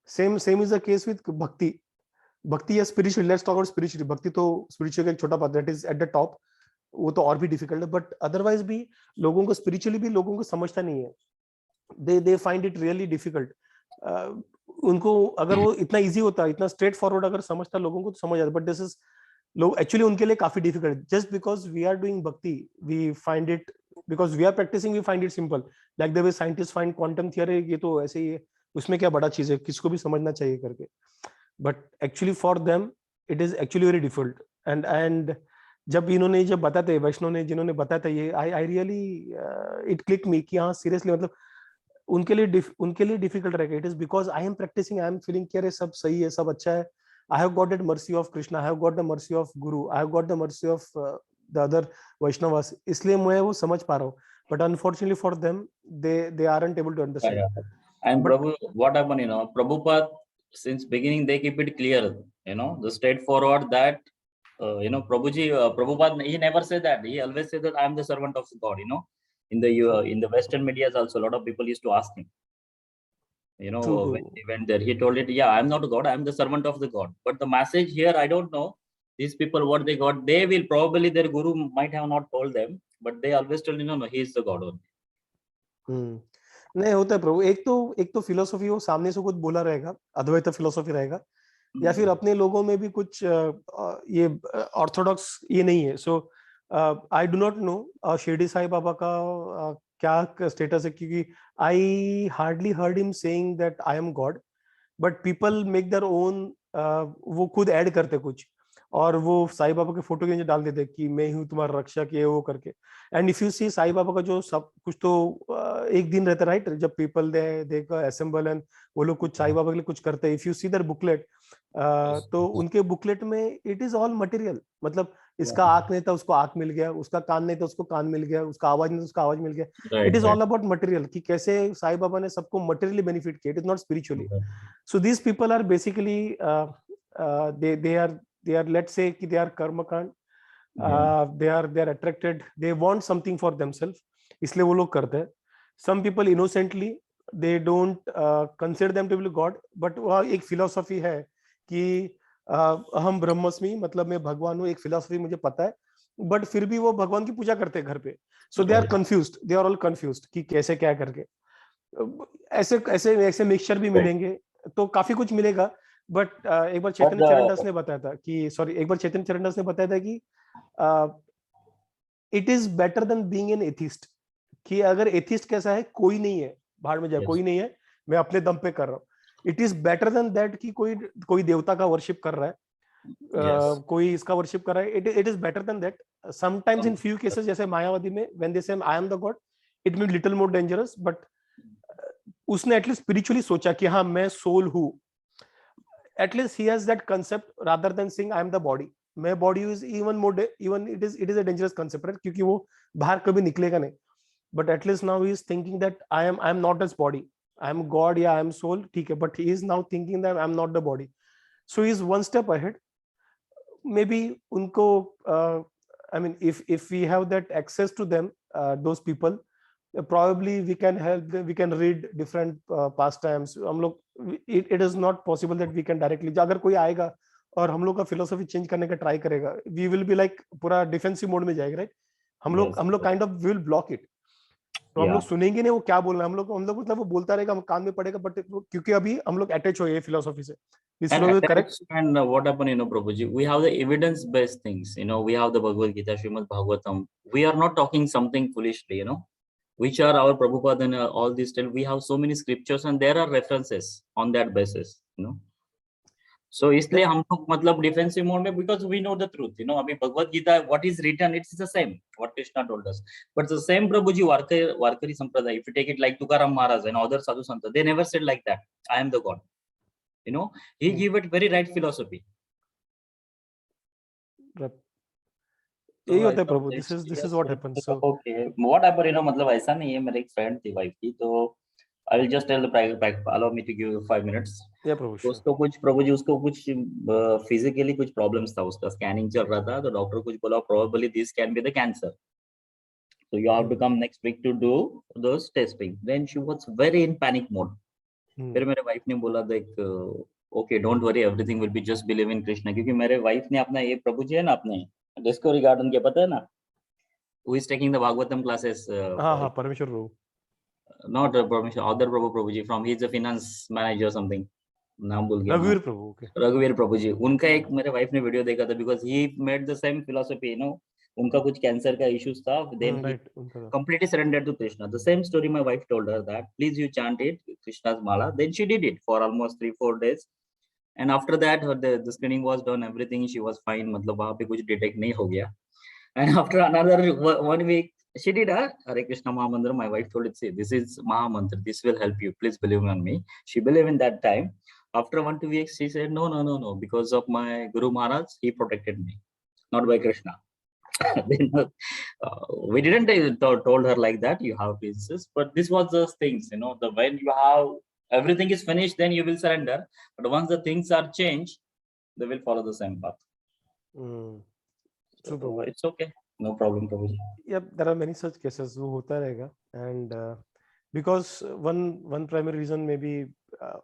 Same is the case with भक्ति. भक्ति या spiritual, let's talk about spiritual. भक्ति तो स्पिरिचुअल का एक छोटा part, that is at the top, वो तो और भी डिफिकल्ट है. बट अदरवाइज भी लोगों को स्पिरिचुअली भी लोगों को समझता नहीं है. They find it really difficult. उनको अगर वो इतना इजी होता, इतना स्ट्रेट फॉरवर्ड अगर समझता लोगों को, तो समझ आता. बट दिस इज लोग एक्चुअली उनके लिए काफी difficult. Just because we are doing bhakti, we find it, because we are practising, we find it simple. Like the way scientist find quantum theory, ये तो ऐसे ही है, उसमें क्या बड़ा चीज है, किसको भी समझना चाहिए करके. But actually for them it is actually very difficult. And जब इन्होंने जब बताते हैं, वैष्णव ने जिन्होंने बताया था ये, I really it click me कि हाँ सीरियसली, मतलब उनके लिए डिफिकल्ट रहेगा. It is because I am practicing, I am feeling कि अरे सब सही है, सब अच्छा है. I have got that mercy of Krishna, I have got the mercy of Guru, I have got the mercy of the other Vaishnavas. इसलिए मैं वो समझ पा रहा हूँ. But unfortunately for them, they aren't able to understand. Yeah. And But Prabhu, what happened, Prabhupada, since beginning, they keep it clear, the straightforward that, Prabhuji, Prabhupada, he never said that. He always said that I am the servant of God, in the Western media also, a lot of people used to ask him, true. when he went there, he told it, yeah, I'm not a God, I'm the servant of the God. But the message here, I don't know, these people, what they got, they will probably, their guru might have not told them, but they always told, no, he is the God only. नहीं होता है प्रभु. एक तो philosophy वो सामने से कुछ बोला रहेगा, अद्वैत फिलोसॉफी रहेगा, या फिर अपने लोगों में भी कुछ ये ऑर्थोडॉक्स ये नहीं है. So I do not know Shirdi Sai Baba का क्या स्टेटस है, क्योंकि I hardly heard him saying that I am God. But people make their own, वो खुद ऐड करते कुछ, और वो साई बाबा के फोटो के नीचे डाल देते कि मैं हूँ तुम्हारा रक्षक, ये वो करके. एंड इफ यू सी साई बाबा का जो सब कुछ तो एक दिन रहता है, राइट, जब पीपल दे असेंबल एंड वो लोग कुछ साई बाबा के लिए कुछ करते हैं. If you see their booklet, तो उनके बुकलेट में इट इज ऑल मटेरियल. मतलब इसका आंख नहीं था उसको आंख मिल गया, उसका कान नहीं था उसको कान मिल गया, उसका आवाज नहीं था उसका आवाज मिल गया. It is all about material, कि कैसे साई बाबा ने सबको मटेरियली बेनिफिट किया. It is not spiritually. So these people are basically they are let's say कि they are कर्मकांड, they are attracted, they want something for themselves, इसलिए वो लोग करते हैं. Some people innocently they don't consider them to be God, but वह एक philosophy है कि अहम ब्रह्मस्मि, मतलब मैं भगवान हूँ, एक philosophy मुझे पता है, बट फिर भी वो भगवान की पूजा करते हैं घर पे. So they are confused, they are all confused कि कैसे क्या करके. ऐसे मिक्सचर भी मिलेंगे तो काफी कुछ मिलेगा. बट एक बार चैतन्य चरण दास ने बताया था कि it is better then being an atheist. कि अगर एथिस्ट कैसा है, कोई नहीं है, बाहर में जाए, कोई नहीं है, मैं अपने दम पे कर रहा हूँ. It is better than that कि कोई देवता का वर्शिप कर रहा है, कोई इसका वर्शिप कर रहा है. It is better than that. Sometimes in few cases, जैसे मायावादी में, when they say I am the God, it mean little more dangerous. But उसने एटलीस्ट स्पिरिचुअली सोचा कि हाँ मैं सोल हूँ. At least he has that concept rather than saying I am the body. मैं body is even it is a dangerous concept, क्योंकि वो बाहर कभी निकलेगा नहीं. But at least now he is thinking that I am not this body, I am God या I am soul, ठीक है, but he is now thinking that I am not the body. So he is one step ahead. Maybe उनको I mean if we have that access to them, those people, probably we can help them, we can read different pastimes. हम लोग, it is not possible that we can directly, अगर कोई आएगा और हम लोग का फिलोसफी चेंज करने का ट्राई करेगा, वी विल बी लाइक पूरा डिफेंसिव मोड में जाएगा, राइट? हम लोग kind of will block it. तो हम लोग सुनेंगे नहीं वो क्या बोल रहा है, हम लोग मतलब वो बोलता रहेगा, हम कान में पड़ेगा, बट क्योंकि अभी हम लोग अटैच हो गए फिलोसफी से, this philosophy correct. And what happened, Prabhuji, we have the evidence-based things. We have the Bhagavad Gita, Srimad Bhagavatam. We are not talking something foolishly, which are our Prabhupada and all this. Still, we have so many scriptures, and there are references on that basis. So इसलिए हम लोग मतलब defensive mode में, because we know the truth. अभी Bhagavad Gita what is written, it's the same what Krishna told us. But the same Prabhuji Warkari Sampradaya, if you take it like Tukaram Maharaj and other sadhu santa, they never said like that, I am the God. He gave it very right philosophy. यही होता है प्रभु, this is what happens. So okay, what happened, मतलब ऐसा नहीं है, मेरे एक friend थी वाइफ की, तो I will just tell the private, allow me to give you 5 minutes. Yeah, Prabhu, sure. उसको कुछ फिजिकली कुछ प्रॉब्लम्स था, उसका स्कैनिंग चल रहा था, तो डॉक्टर कुछ बोला probably this can be the cancer, so you have to come next week to do those testing. Then she was very in panic mode. फिर मेरे वाइफ ने बोला देख, okay, don't worry, everything will be, just believe in Krishna. क्योंकि मेरे wife ने अपना ये प्रभु जी है ना, अपने डिस्कवरी गार्डन के, पता है ना, who is taking the Bhagavatam classes. हाँ, परमेश्वर प्रभु, not permission, other Prabhuji, from he's a finance manager or something, नाम भूल गया, रघुवीर प्रभु, okay, रघुवीर प्रभु जी, उनका एक मेरे वाइफ ने वीडियो देखा था, because he made the same philosophy, उनका कुछ कैंसर का इश्यूज था, then he completely surrendered to Krishna. The same story my wife told her, that please you chant it, Krishna's mala. Then she did it for almost 3-4 days, and after that the screening was done, everything, she was fine, मतलब वहाँ पे कुछ detect नहीं हो गया. And after another 1 week, she did a Hare Krishna Mahamantra. My wife told it, say, this is Mahamantra, this will help you, please believe on me. She believed in that time. After 1-2 weeks, she said, no, because of my Guru Maharaj, he protected me, not by Krishna. Then, we didn't told her like that, you have to insist, but this was the things, the when you have everything is finished, then you will surrender, but once the things are changed, they will follow the same path. So it's okay, no problem, Prabhuji. Yeah, there are many such cases wo hota rahega, and because one primary reason maybe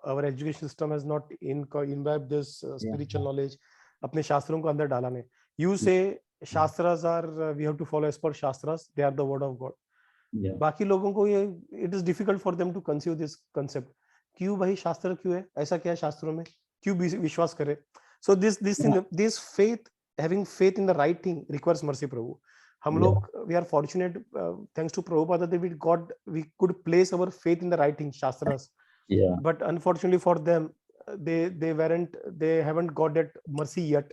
our education system has not imbibed this spiritual knowledge, apne shastron ko andar dala nahi. You say shastras are, we have to follow as per shastras, they are the word of God. बाकी लोगों को ये, it is difficult for them to conceive this concept. क्यों भाई शास्त्र क्यों है, ऐसा क्या है शास्त्रों में, क्यों विश्वास करे? So this faith, having faith in the right thing requires mercy, Prabhu. हम लोग, we are fortunate, thanks to Prabhupada, that we could place our faith in the right thing, shastras. But unfortunately for them, they haven't got that mercy yet.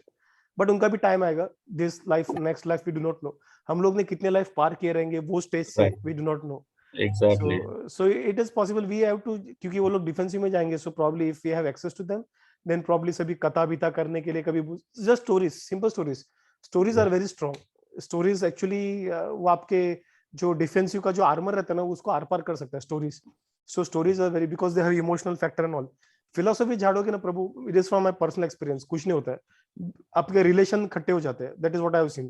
But उनका भी time आएगा. This life, next life, we do not know. हम लोग ने कितने life पार किए रहेंगे वो स्टेज से, we do not know. Exactly. So it is possible we have to, क्योंकि वो लोग डिफेंसिव में जाएंगे, so probably if we have access to them, then probably सभी कथा बीता करने के लिए कभी just stories, simple stories are very strong. Stories actually वो आपके जो डिफेंसिव का जो आर्मर रहता है ना, उसको आर पार कर सकता है stories. So stories are very, because they have emotional factor and all. Philosophy झाड़ोगे ना प्रभु, it is from my personal experience, कुछ नहीं होता है, आपके रिलेशन खट्टे हो जाते हैं. That is what I have scene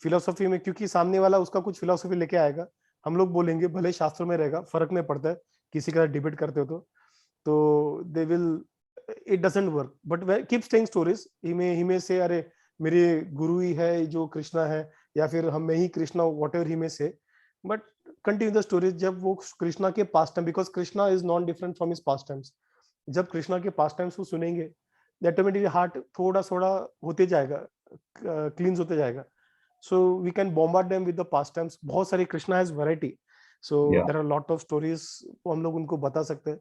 philosophy में, क्योंकि सामने वाला उसका कुछ फिलोसफी लेके आएगा, हम लोग बोलेंगे, भले शास्त्रों में रहेगा, फर्क नहीं पड़ता है, किसी के साथ डिबेट करते हो तो they will, it doesn't work. But keep saying stories, he may say, अरे मेरे गुरु ही है जो कृष्णा है, या फिर हम में ही कृष्णा, व्हाटएवर ही में से, बट कंटिन्यू द स्टोरीज. जब वो कृष्णा के past time, because Krishna is non different from his past times, जब कृष्णा के पास्ट टाइम्स को सुनेंगे, ऑटोमेटिकली हार्ट थोड़ा होते जाएगा, क्लींस होते जाएगा. So we can bombard them with the pastimes. बहुत सारी, Krishna has variety, so there are lot of stories, हम लोग उनको बता सकते हैं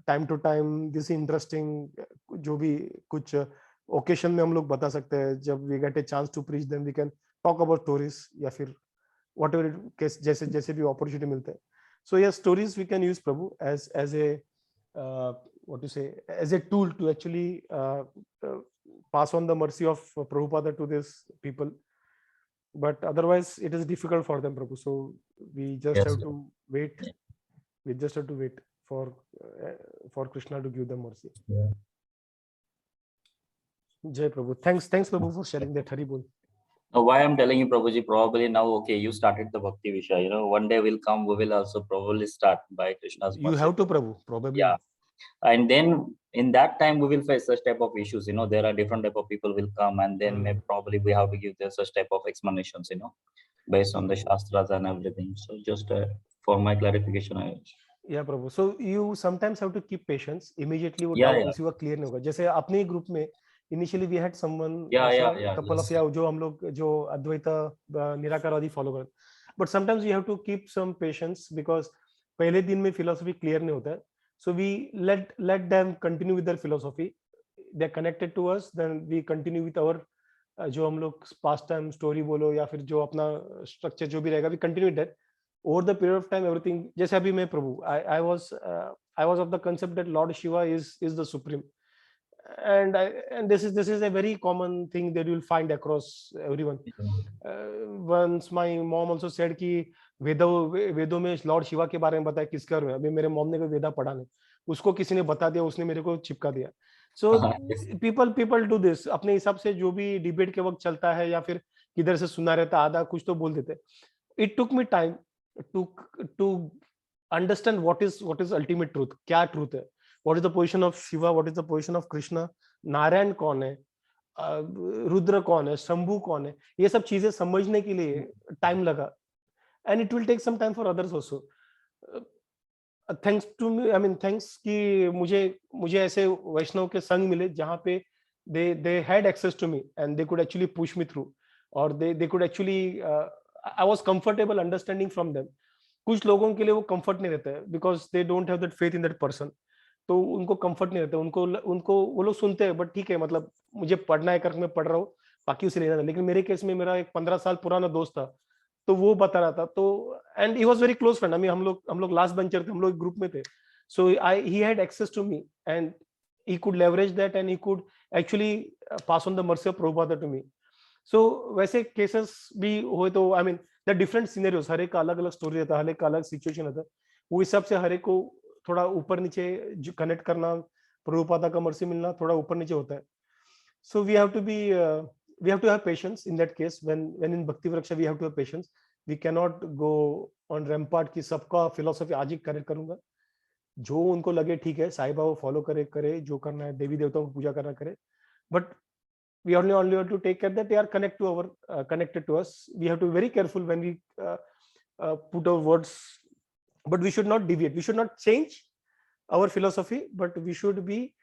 time to time. This interesting, जो भी कुछ ओकेशन में हम लोग बता सकते हैं, जब we get a chance to preach them, we can talk about stories, या फिर व्हाटएवर जैसे भी अपॉर्चुनिटी मिलते हैं. So yes, stories we can use Prabhu as a what to say, as a tool to actually pass on the mercy of Prabhupada to these people, but otherwise it is difficult for them, Prabhu. So we just have to wait. We just have to wait for Krishna to give them mercy. Jai Prabhu. Thanks Prabhu for sharing that. Hari Bol. Why I'm telling you, Prabhuji, probably now, okay, you started the Bhakti Visha, one day will come, we will also probably start by Krishna's mercy. You have to, Prabhu, probably. Yeah. And then, in that time we will face such type of issues, there are different type of people will come, and then may probably we have to give them such type of explanations, based on the shastras and everything. So just for my clarification, Yeah, Prabhu. So you sometimes have to keep patience. Immediately वो Yeah, doubt yeah. उसी वक्त clear नहीं होगा. जैसे अपने group में initially we had someone couple of yes. जो हम लोग जो अद्वैता निराकारवादी follow करते. But sometimes you have to keep some patience because पहले दिन में philosophy clear नहीं होता है. So we let them continue with their philosophy. They're connected to us, then we continue with our जो हम लोग past time story बोलो या फिर जो अपना structure जो भी रहेगा, we continue with that. Over the period of time, everything, जैसे अभी मैं प्रभु, I was of the concept that Lord Shiva is the supreme, and this is a very common thing that you will find across everyone. Once my mom also said कि वेदों में Lord Shiva के बारे में बताया किसका है. अभी मेरे मॉम ने कोई वेदा पढ़ा नहीं, उसको किसी ने बता दिया, उसने मेरे को चिपका दिया. So people do this अपने हिसाब से, जो भी डिबेट के वक्त चलता है या फिर किधर से सुना रहता, आधा कुछ तो बोल देते. It took me time to understand what is ultimate truth. क्या truth है? What is the position of Shiva? What is the position of Krishna? Narayan कौन है? रुद्र कौन है? शंभू कौन है? ये सब चीजें समझने के लिए टाइम लगा. And it will take some time for others also. Thanks to me, I mean thanks कि मुझे ऐसे वैष्णव के संग मिले जहाँ पे they had access to me and they could actually push me through, or they could actually I was comfortable understanding from them. कुछ लोगों के लिए वो comfort नहीं रहता है because they don't have that faith in that person. तो उनको comfort नहीं रहता, उनको वो लोग सुनते हैं, but ठीक है, मतलब मुझे पढ़ना है करके मैं पढ़ रहा हूँ, बाकी उसे लेना था. लेकिन मेरे केस में मेरा एक 15 साल पुराना दोस्त था, तो वो बता रहा था, तो and he was very close friend. I mean हम लोग लास्ट बेंचर थे, हम लोग ग्रुप में थे. So he had access to me and he could leverage that and he could actually pass on the mercy of Prabhupada to me. So वैसे cases भी हुए तो I mean the different scenarios, हर एक का अलग अलग स्टोरी रहता है, हर एक का अलग सिचुएशन रहता है. वो हिसाब से हर एक को थोड़ा ऊपर नीचे कनेक्ट करना, प्रभुपादा का मर्सी मिलना थोड़ा ऊपर नीचे होता है. So we have to have patience in that case. When in Bhakti Vriksha we have to have patience. We cannot go on rampart कि सबका philosophy आज ही करेक्ट करूंगा. जो उनको लगे ठीक है, साईं बाबा फॉलो करे, जो करना है, देवी देवताओं को पूजा करना करे. But we only have to take care that they are connected to us. We have to be very careful when we put our words, but we should not deviate. We should not change our philosophy, but we should be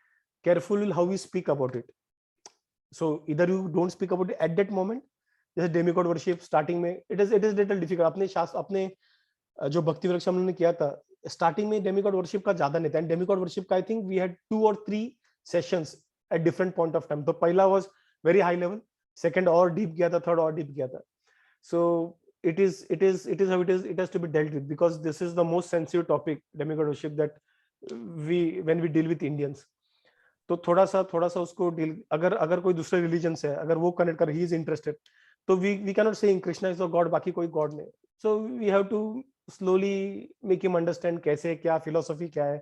careful how we speak about it. So either you don't speak about it at that moment. जैसे demigod worship starting में it is little difficult. अपने जो भक्ति वृक्ष हमने किया था, starting में डेमिगॉड वर्शिप का ज्यादा नहीं था. एंड डेमिगॉड वर्शिप का I think we had 2 or 3 sessions at different point of time. तो पहला was very high level, second और डीप गया था, थर्ड और डीप गया था. सो it is how it has to be dealt with, because this is the most sensitive topic, demigod worship, that when we deal with Indians. तो थोड़ा सा उसको डील, अगर कोई दूसरे रिलीजन से है, अगर वो कनेक्ट कर, ही इज इंटरेस्टेड, तो we cannot say Krishna is a god, बाकी कोई गॉड नहीं. So we have to slowly make him understand कैसे क्या फिलोसफी क्या है.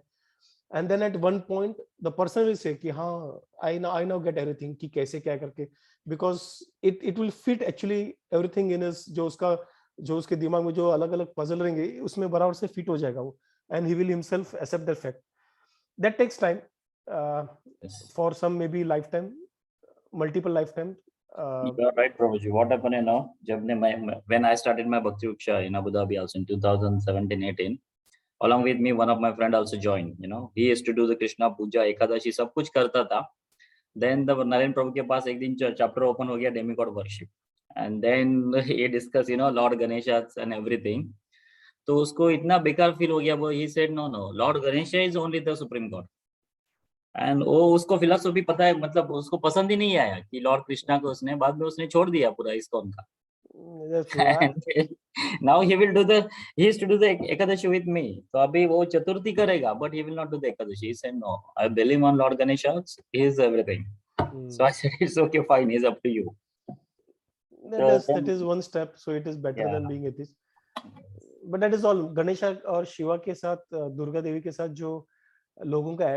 And then at one point the person will say कि हाँ I now get everything कि कैसे क्या करके, because it will fit actually everything in his, जो उसके दिमाग में जो अलग अलग पजल रहेंगे उसमें बराबर से फिट हो जाएगा वो, and he will himself accept that fact. That takes time, for some maybe lifetime, multiple lifetime. You are right, Prabhuji. What happened, when I started my Bhakti Vriksha in Abu Dhabi also in 2017-18, along with me, one of my friend also joined. He used to do the Krishna Puja, Ekadashi, सब कुछ करता था. Then the Naren Prabhu के पास एक दिन chapter open हो गया demigod worship, and then he discussed, Lord Ganesha and everything. तो उसको इतना बेकार फील हो गया, वो he said no, Lord Ganesha is only the supreme God. And वो उसको फिलोसफी पता है, मतलब उसको पसंद ही नहीं आया कि लॉर्ड कृष्णा को उसने बाद में उसने छोड़ दिया पूरा इस्कॉन का. Now he will do he is to do the Ekadashi with me. तो अभी वो चतुर्थी करेगा, but he will not do the Ekadashi. He said no, I believe on lord Ganesha, he is everything. So I said it's okay, fine, is up to you. That is one step, so it is better than being atheist. But that is all. Ganesha और शिवा के साथ, दुर्गा देवी के साथ जो लोगों का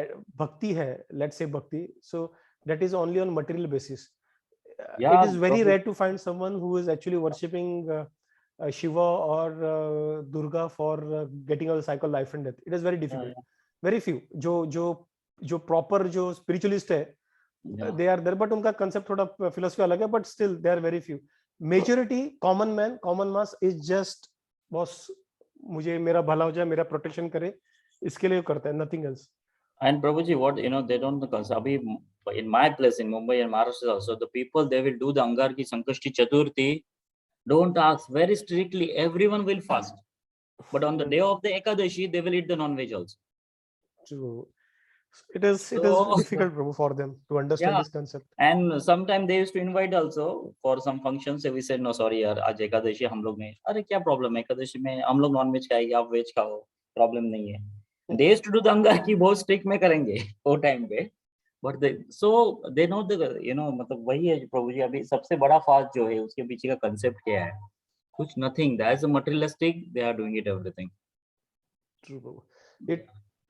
भक्ति है, let's say भक्ति, so that is only on material basis. It is very rare to find someone who is actually worshipping Shiva or Durga for getting a cycle life and death. It is very difficult. Very few जो जो proper जो spiritualist है they are there, but उनका concept थोड़ा philosophy अलग है, but still they are very few. Majority common man, common mass is just boss, मुझे मेरा भला हो जाए, मेरा प्रोटेक्शन करे, इसके लिए करता है, nothing else. And Prabhuji, what they don't Abhi, in my place in Mumbai and Maharashtra also, the people they will do the Angarki Sankashti Chaturthi. Don't ask, very strictly everyone will fast, but on the day of the Ekadashi they will eat the non-veg also. True. It is difficult, Prabhu, for them to understand this concept. And sometimes they used to invite also for some functions. So we said no, sorry यार, आज एकादशी हम लोग नहीं. अरे क्या problem है, एकादशी में हम लोग non veg खाएंगे, आप veg खाओ, problem नहीं है. They used to do the Angarki बहुत strict में करेंगे वो time पे. But they know the मतलब वही है प्रभु जी, अभी सबसे बड़ा फास्ट जो है उसके पीछे का concept क्या है? कुछ nothing. That is a materialistic. They are doing it everything. True, Prabhu.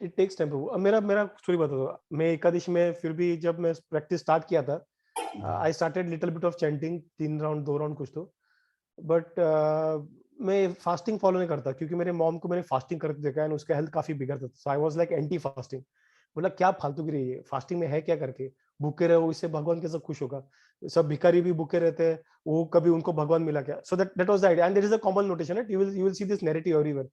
It takes time, Prabhu. मेरा स्टोरी बता दो. मैं एकादशी में फिर भी जब मैं प्रैक्टिस स्टार्ट किया था, I started little bit of chanting, 3 round 2 round कुछ तो, बट मैं फास्टिंग फॉलो नहीं करता क्योंकि मेरे मॉम को मैंने फास्टिंग करते देखा है, उसका हेल्थ काफी बिगड़ था. So I was like anti fasting. बोला क्या फालतू की रही है, फास्टिंग में है क्या करके, भूखे रहो, इससे भगवान कैसे खुश होगा, सब भिखारी भी भूखे रहते हैं, वो कभी उनको भगवान मिला क्या. So that was the idea, and there is a common notation, you will see this narrative everywhere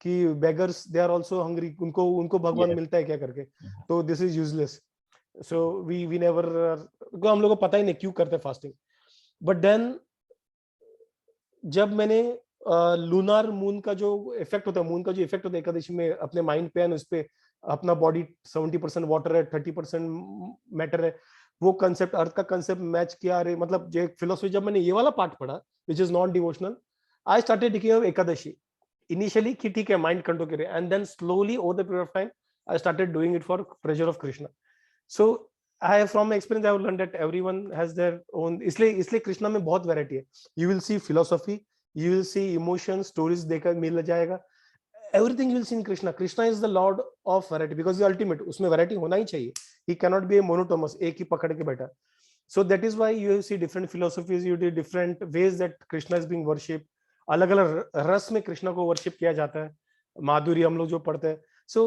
कि beggars they are also hungry, उनको भगवान मिलता है क्या करके, तो this is useless. So we never, हम लोगों को पता ही नहीं क्यों करते फास्टिंग. बट देन जब मैंने लूनर मून का जो इफेक्ट होता है, मून का जो इफेक्ट होता है एकादशी में अपने माइंड पे एंड उस पे, अपना बॉडी 70% वाटर है, 30% मैटर है, वो कंसेप्ट, अर्थ का कंसेप्ट मैच किया. अरे मतलब जो फिलोसफी, जब मैंने ये वाला पार्ट पढ़ा which is non devotional, I started taking off Ekadashi initially कि ठीक है माइंड कंट्रोल करे, and then slowly over the period of time I started doing it for pleasure of Krishna. So I from my experience I have learned that everyone has their own, इसलिए कृष्णा में बहुत variety है. You will see philosophy, you will see emotions, stories देखकर मिल जाएगा. Everything you will see in Krishna. Krishna is the Lord of variety because the ultimate, उसमें variety होना ही चाहिए. He cannot be a monotonous, एक ही पकड़ के बैठा. So that is why you see different philosophies, you see different ways that Krishna is being worshipped. अलग-अलग रस में कृष्णा को वर्शिप किया जाता है. माधुरी हम लोग जो पढ़ते हैं. So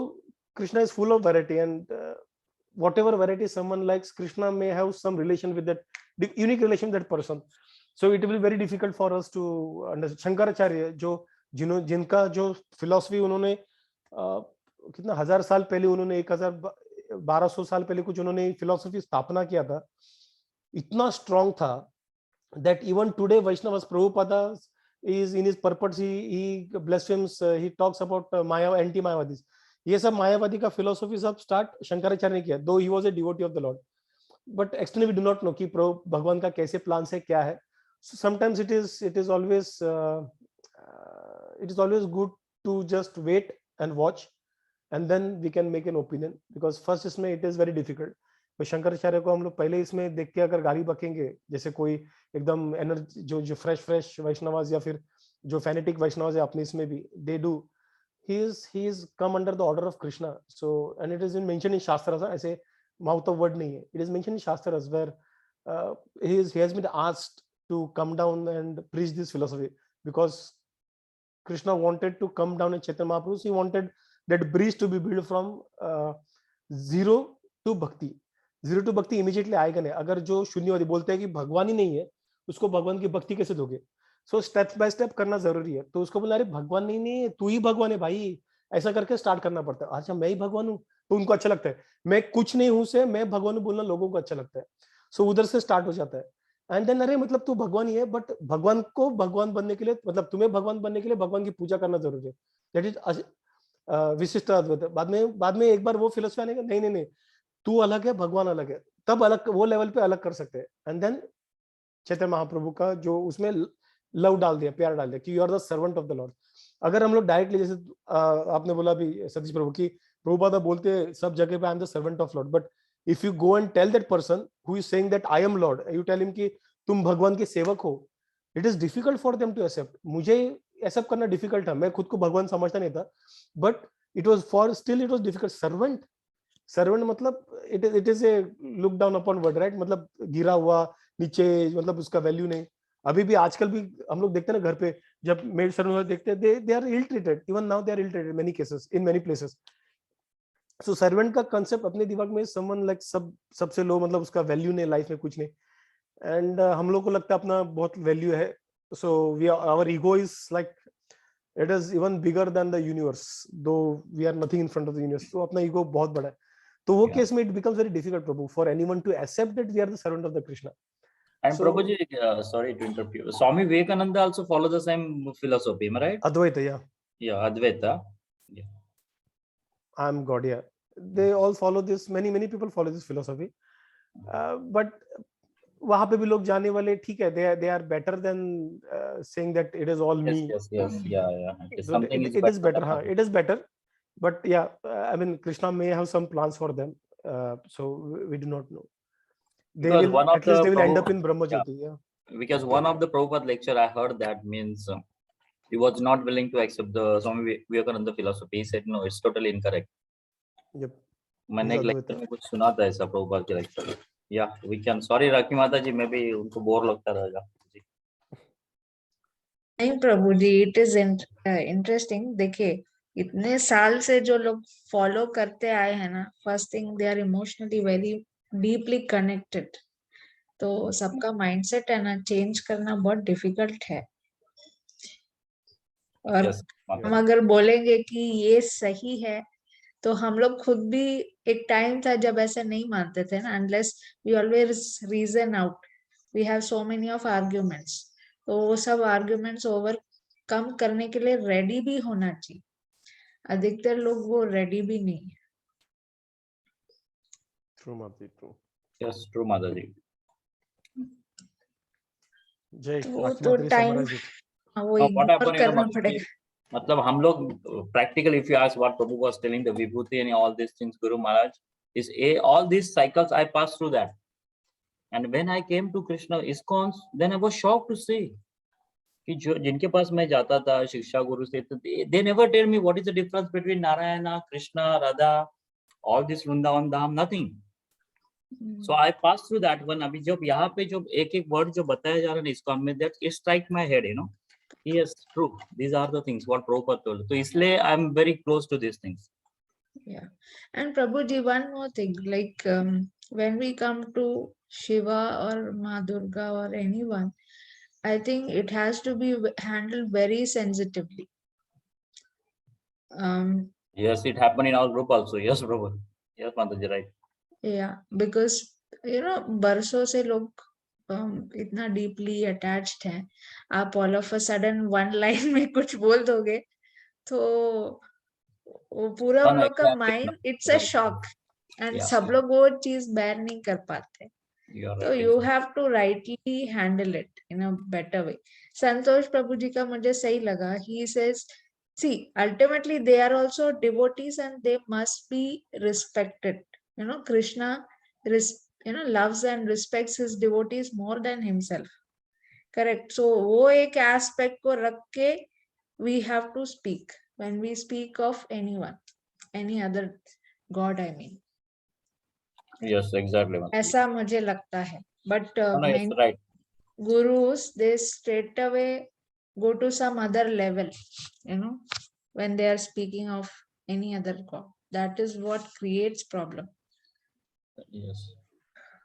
Krishna is full of variety, and whatever variety someone likes, Krishna may have some relation with that, unique relation with that person. So it will be very difficult for us to understand. Shankaracharya जो जिनका जो philosophy उन्होंने कितना 1000 साल पहले, उन्होंने 1200 साल पहले कुछ उन्होंने फिलॉसफी स्थापना किया था, इतना स्ट्रॉन्ग था that even today Vaishnavas, Prabhupada is in his purpose, he blasphemes, he talks about Maya, anti-Mayavadis. ये सब मायावादी का फिलोसफी सब स्टार्ट शंकराचार्य ने किया, though he was a devotee of the lord, but actually we do not know कि भगवान का कैसे प्लान है, क्या है. So sometimes it is always good to just wait and watch and then we can make an opinion, because first इसमें it is very difficult. तो शंकराचार्य को हम लोग पहले इसमें देख के अगर गाली बकेंगे, जैसे कोई एकदम एनर्जी जो फ्रेश वैष्णवास या फिर जो फैनेटिक वैष्णवास है अपने इसमें भी, they do, he is come under the order of Krishna. So, and it is been mentioned in Shastras, ऐसे mouth of word नहीं है, it is mentioned in Shastras where he has been asked to come down and preach this philosophy because Krishna wanted to come down in Chaitanya Mahaprabhu. He wanted that bridge to be built from zero to bhakti. Zero to bhakti immediately आएगा नहीं. अगर जो शून्यवादी बोलते हैं कि भगवान ही नहीं है, उसको भगवान की भक्ति कैसे दोगे? सो स्टेप बाय स्टेप करना जरूरी है. तो उसको बोला, अरे भगवान नहीं, तू ही भगवान है भाई, ऐसा करके स्टार्ट करना पड़ता है. अच्छा मैं ही भगवान हूँ, तो उनको अच्छा लगता है. मैं कुछ नहीं हूँ से मैं भगवान हूँ बोलना लोगों को अच्छा लगता है. सो उधर से स्टार्ट हो जाता है. एंड देन अरे मतलब तू भगवान ही है, बट भगवान को भगवान बनने के लिए, मतलब तुम्हें भगवान बनने के लिए भगवान की पूजा करना जरूरी है. दैट इज विशिष्ट अद्वैत. बाद में एक बार वो फिलोसफी आने का, नहीं तू अलग है, भगवान अलग है, तब अलग वो लेवल पे अलग कर सकते हैं. एंड देन चैतन्य महाप्रभु का जो उसमें लव डाल दिया, प्यार डाल दिया कि you are the servant of the lord. अगर हम लोग डायरेक्टली, जैसे आपने बोला भी सतीश प्रभु की, प्रभुपादा बोलते हैं सब जगह पे I am the servant of lord, but if you go and tell that person who is saying that I am lord, you tell him कि तुम भगवान के सेवक हो, it is difficult for them to accept. मुझे accept करना difficult था, मैं खुद को भगवान समझता नहीं था, but it was for still it was difficult. Servant मतलब it is a look down upon word, right, मतलब गिरा हुआ नीचे, मतलब उसका वैल्यू नहीं. अभी भी आजकल भी हम लोग देखते हैं ना घर पे, जब मेड सर्वेंट देखते हैं, they are ill treated. Even now they are ill treated many cases in many places. So servant का कंसेप्ट अपने दिमाग में समवन लाइक सबसे लो, मतलब उसका वैल्यू नहीं लाइफ में, कुछ नहीं. एंड हम लोग को लगता है अपना बहुत वैल्यू है. So we our ego is like it is even bigger than the universe, though we are nothing in front of the universe. तो अपना ईगो बहुत बड़ा है. तो वो केस में it becomes very difficult Prabhu for anyone to accept that we are the servant of the Krishna. And Prabhuji, sorry to interrupt you. Swami Vivekananda also follows the same philosophy, am I right? Advaita, yeah. Yeah, Advaita. Yeah. I am God, yeah. They all follow this. Many people follow this philosophy. But वहां पे भी लोग जाने वाले, ठीक है, they are better than saying that it is all me. Yes, yeah. Something it is better, huh? It is better. But yeah, I mean, Krishna may have some plans for them. So we do not know. They Because will, at least they will end up in Brahma Jyoti. Yeah. Because one of the Prabhupada lecture I heard that means he was not willing to accept the Swami Vivekananda philosophy. He said no, it's totally incorrect. Yep. मैंने एक lecture में कुछ सुना था ऐसा प्रभुपाद के lecture. Yeah, we can. Sorry राखी माता जी, मैं भी उनको बोर लगता रहेगा. नहीं प्रभु जी, इट इज इंटरेस्टिंग. देखिए, इतने साल से जो लोग फॉलो करते आए हैं ना, first thing they are emotionally very deeply connected. तो सबका माइंडसेट है ना, चेंज करना बहुत डिफिकल्ट है. और हम अगर बोलेंगे कि ये सही है, तो हम लोग खुद भी एक टाइम था जब ऐसा नहीं मानते थे ना. Unless we always reason out, we have so many of arguments. तो वो सब आर्ग्यूमेंट्स ओवरकम करने के लिए रेडी भी होना चाहिए. अधिकतर लोग वो रेडी भी नहीं है. True, Mati, true. Yes, true, माता जी. जय. तो टाइम वो इग्नोर करना पड़ेगा. मतलब हम लोग practically, if you ask what Prabhu was telling, the Vibhuti and all these things, Guru Maharaj, is all these cycles I passed through that. And when I came to Krishna ISKCON, then I was shocked to see कि जो जिनके पास मैं जाता था शिक्षा गुरु से, तो they never tell me what is the difference between Narayana, Krishna, Radha, all this Vrindavan Dham, nothing. So I passed through that one. अभी जब यहाँ पे जो एक वर्ड जो बताया जा रहा है ISKCON में, that it strike my head, you know. Yes, true. These are the things what Prabhupada told. So इसलिए I am very close to these things. Yeah, and Prabhuji, one more thing, like when we come to Shiva or Ma Durga or anyone, I think it has to be handled very sensitively. Yes, it happened in our group also. Yes, Prabhu. Yes, Mataji, right. Yeah, because you know, बरसों से लोग इतना deeply attached हैं. आप all of a sudden one line में कुछ बोल दोगे तो वो पूरा उन लोग का mind, it's a shock. And सब लोग वो चीज बेयर नहीं कर पाते. तो you have to rightly handle it in a better way. Santosh Prabhu ji का मुझे सही लगा. He says, see, ultimately they are also devotees and they must be respected. You know, Krishna loves and respects his devotees more than himself. Correct. So वो एक aspect को रख के we have to speak when we speak of anyone, any other god, I mean. Yes, exactly. ऐसा मुझे लगता है. But yes, right. Gurus, they straight away go to some other level, you know, when they are speaking of any other god. That is what creates problem. Yes.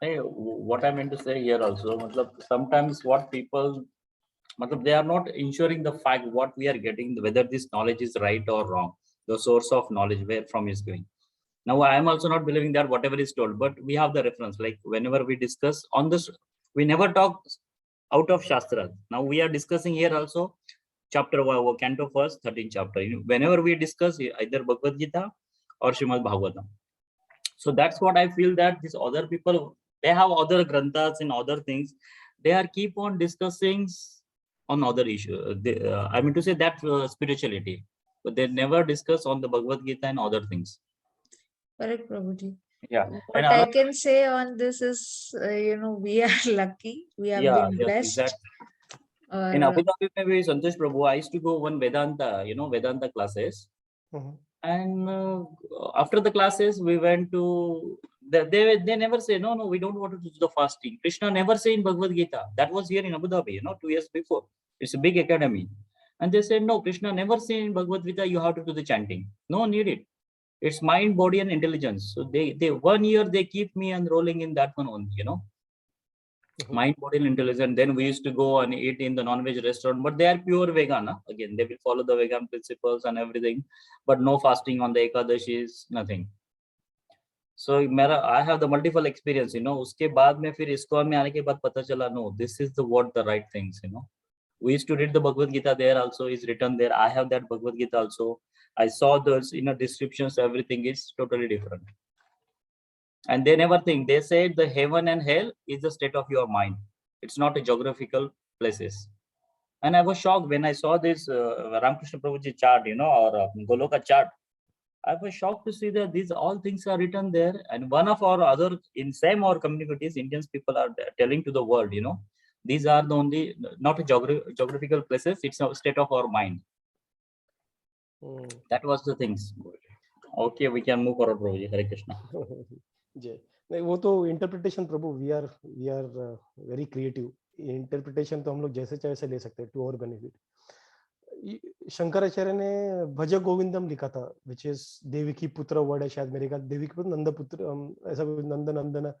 Hey, what I meant to say here also, sometimes what people, they are not ensuring the fact what we are getting, whether this knowledge is right or wrong, the source of knowledge where from is going. Now, I am also not believing that whatever is told, but we have the reference. Like whenever we discuss on this, we never talk out of Shastra. Now we are discussing here also chapter 1, canto 1, 13th chapter. Whenever we discuss either Bhagavad Gita or Srimad Bhagavatam. So that's what I feel, that these other people, they have other granthas and other things. They are keep on discussing on other issues. I mean to say that spirituality, but they never discuss on the Bhagavad Gita and other things. Correct, Prabhuji. Yeah. What I can say on this is, we are lucky. We have been blessed. Exactly. In Abu Dhabi, maybe Santosh Prabhu, I used to go one Vedanta, Vedanta classes. And after the classes, we went to, they never say, no, we don't want to do the fasting. Krishna never say in Bhagavad Gita. That was here in Abu Dhabi, 2 years before. It's a big academy. And they said, no, Krishna never say in Bhagavad Gita, you have to do the chanting. No need it. It's mind, body, and intelligence. So they 1 year they keep me enrolling in that one only, mind, body, and intelligence. Then we used to go and eat in the non-veg restaurant, but they are pure vegan. Again, they will follow the vegan principles and everything, but no fasting on the Ekadashis, nothing. So I have the multiple experience, उसके बाद में फिर ISKCON में आने के बाद पता चला, no, this is the right things, We used to read the Bhagavad Gita there also, is written there. I have that Bhagavad Gita also. I saw those, descriptions, everything is totally different. And they never think, they say the heaven and hell is the state of your mind. It's not a geographical places. And I was shocked when I saw this Ramakrishna Prabhuji chart, or Goloka chart. I was shocked to see that these all things are written there. And one of our other, in same our communities, Indians people are telling to the world, these are the only, not a geographical places, it's a state of our mind. That was the things. Okay, we can move forward, Prabhuji. Hare Krishna. जय नहीं, वो तो interpretation Prabhu, we are very creative. Interpretation तो हम लोग जैसे चाहे से ले सकते हैं टू आवर बेनिफिट. शंकराचार्य ने भज गोविंदम लिखा था, विच इज देवकी पुत्र वर्ड है शायद, मेरे ख्याल देवकी पुत्र नंद पुत्र, ऐसा नंद नंदन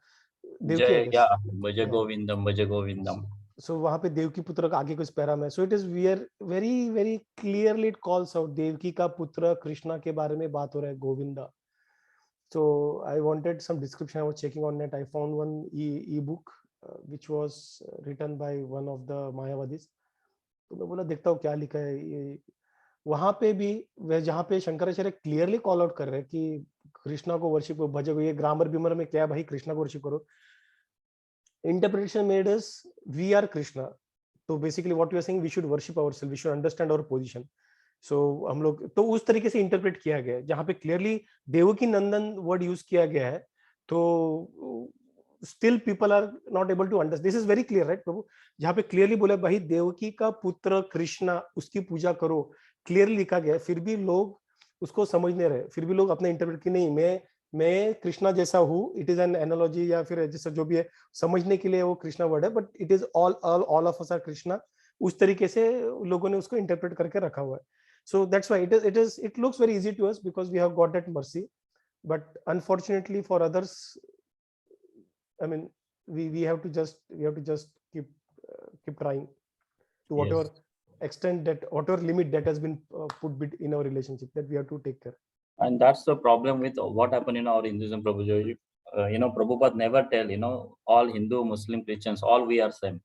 भज गोविंदम भज गोविंदम. सो वहां पे देवकी पुत्र का आगे कुछ पैरा में, so it is we are very very clearly it calls out Devaki का पुत्र कृष्णा के बारे में बात हो रहा है, Govinda. So I wanted some description. I was checking on net. I found one e-book which was written by one of the Mayavadis. तो मैं बोला देखता हूँ क्या लिखा है ये. वहां पे भी वह जहाँ पे शंकराचार्य क्लियरली कॉल आउट कर रहे हैं कि कृष्णा को वर्शिप करो, भजो. ये ग्रामर बीमर में क्या है भाई, कृष्णा को वर्शिप करो. Interpretation made us we are Krishna. तो basically what you are saying, we should worship ourself, we should understand our position. So हम लोग तो उस तरीके से इंटरप्रेट किया गया है, जहाँ पे clearly Devaki Nandan word use किया गया है. तो still people are not able to understand. This is very clear right प्रभु, जहाँ पे क्लियरली बोले भाई देवकी का पुत्र कृष्णा, उसकी पूजा करो, क्लियरली लिखा गया है. फिर भी लोग उसको समझ नहीं रहे, फिर भी लोग अपने इंटरप्रेट की नहीं, मैं कृष्णा जैसा हूँ. इट इज एन एनालॉजी या फिर जैसा जो भी है, समझने के लिए वो कृष्णा वर्ड है, but it is all of us are Krishna. उस तरीके से लोगों ने उसको इंटरप्रेट करके रखा हुआ है. So that's why it looks very easy to us because we have got that mercy, but unfortunately for others, I mean, we have to just keep trying to whatever extent, that whatever limit that has been put in our relationship, that we have to take care. And that's the problem with what happened in our Hinduism, Prabhuji. Prabhupada never tell, all Hindu, Muslim, Christians, all we are same.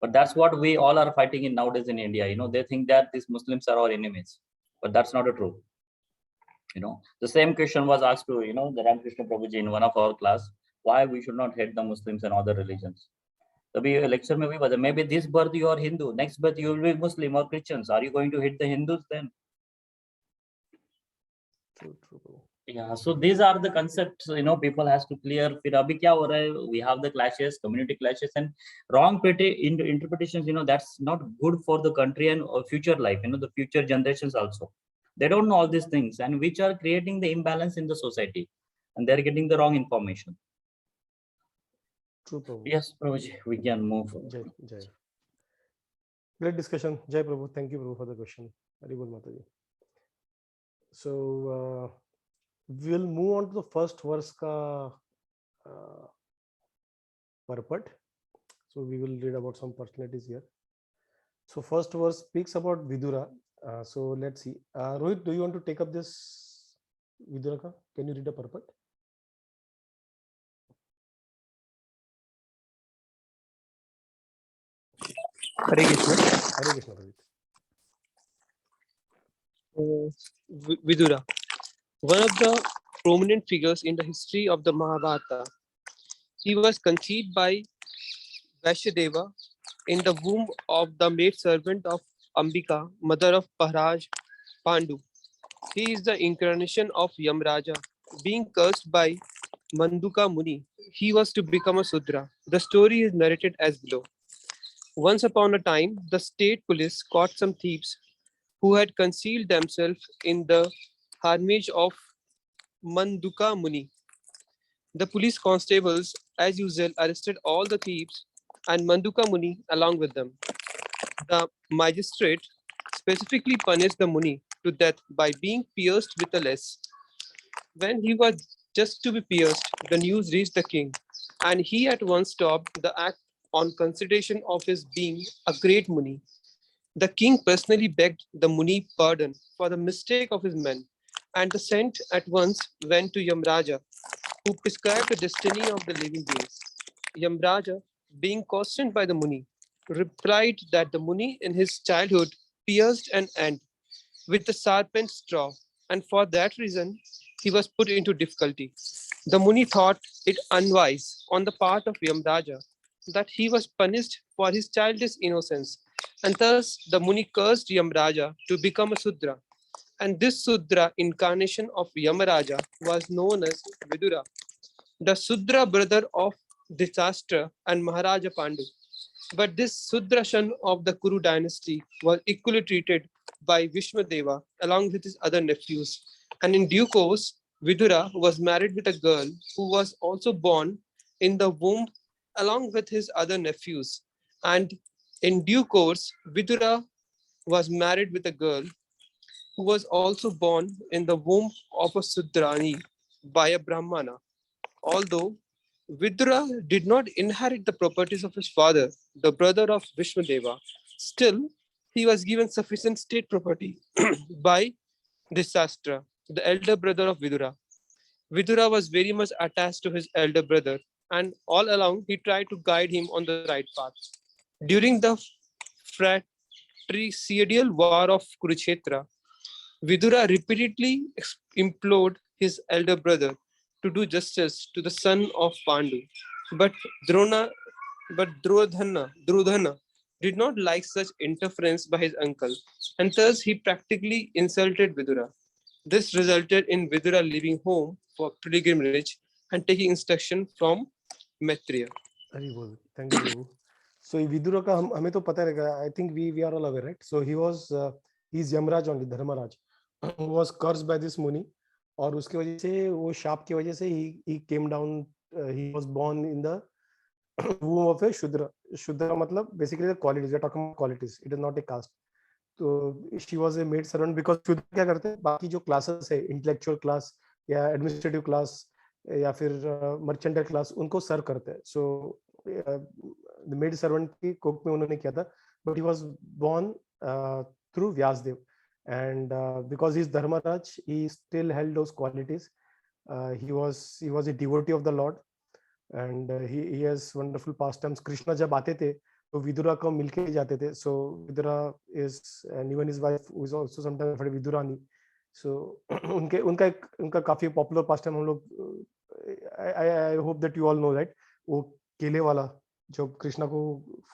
But that's what we all are fighting in nowadays in India. They think that these Muslims are our enemies, but that's not true. The same question was asked to, the Ramakrishna Prabhuji in one of our class, why we should not hate the Muslims and other religions. So lecture mein bhi, maybe this birth you are Hindu, next birth you will be Muslim or Christians. Are you going to hate the Hindus then? True. Yeah, so these are the concepts, people has to clear. Fir abhi kya ho raha hai? We have the clashes, community clashes, and wrong interpretations. That's not good for the country and future life. The future generations also, they don't know all these things, and which are creating the imbalance in the society, and they're getting the wrong information. True, Prabhu. Yes, Prabhuji, we can move. Jai. Great discussion. Jai Prabhu. Thank you, Prabhu, for the question. Very good, Mataji. So we'll move on to the first verse ka purport. So we will read about some personalities here. So first verse speaks about Vidura. So let's see. Rohit, do you want to take up this Vidura ka? Can you read the purport? Hare Krishna. Hare Krishna, Rohit. Vidura, one of the prominent figures in the history of the Mahabharata. He was conceived by Vaishadeva in the womb of the maidservant of Ambika, mother of Pahraj Pandu. He is the incarnation of Yamraja. Being cursed by Manduka Muni, he was to become a Sudra. The story is narrated as below. Once upon a time, the state police caught some thieves who had concealed themselves in the hermitage of Manduka Muni. The police constables, as usual, arrested all the thieves and Manduka Muni along with them. The magistrate specifically punished the Muni to death by being pierced with a lash. When he was just to be pierced, the news reached the king, and he at once stopped the act on consideration of his being a great Muni. The king personally begged the Muni pardon for the mistake of his men, and the sent at once went to Yamraja, who prescribed the destiny of the living beings. Yamraja, being questioned by the Muni, replied that the Muni in his childhood pierced an ant with the serpent straw, and for that reason he was put into difficulty. The Muni thought it unwise on the part of Yamraja that he was punished for his childish innocence, and thus the Muni cursed Yamraja to become a Sudra. And this Sudra incarnation of Yamaraja was known as Vidura, the Sudra brother of Dhritarashtra and Maharaja Pandu. But this Sudra son of the Kuru dynasty was equally treated by Vishmadeva along with his other nephews. And in due course, Vidura was married with a girl who was also born in the womb along with his other nephews. And in due course, Vidura was married with a girl who was also born in the womb of a Sudrani by a Brahmana. Although Vidura did not inherit the properties of his father, the brother of Vishmadeva, still he was given sufficient state property by Dhisastra, the elder brother of Vidura. Vidura was very much attached to his elder brother, and all along he tried to guide him on the right path. During the fratricidal war of Kurukshetra, Vidura repeatedly implored his elder brother to do justice to the son of Pandu. But Drona, but Drudhana did not like such interference by his uncle, and thus he practically insulted Vidura. This resulted in Vidura leaving home for pilgrimage and taking instruction from Maitreya. अरे बोल thank you Prabhu so Vidura का हमें तो पता रहेगा I think we are all aware right so he is Yamraj only Dharmaraj was cursed by this मुनि और उसकी वजह से वो शाप की वजह से ही came down he was born in the womb of a shudra मतलब basically the qualities we are talking about qualities it is not a caste तो she was a maid servant because shudra क्या करते हैं बाकी जो classes है intellectual class या administrative class या फिर मर्चेंटाइल क्लास उनको सर्व करते हैं सो द मेड सर्वेंट की कोक में उन्होंने किया था but he was born through Vyasadev and because he's dharmaraj he still held those qualities he was a devotee of the lord and he has wonderful pastimes krishna jab aate the तो विदुरा को मिलके जाते थे so vidura is and even his wife who is also sometimes referred to vidurani so उनका काफी popular past time हम लोग I hope that you all know that वो केले वाला जो कृष्णा को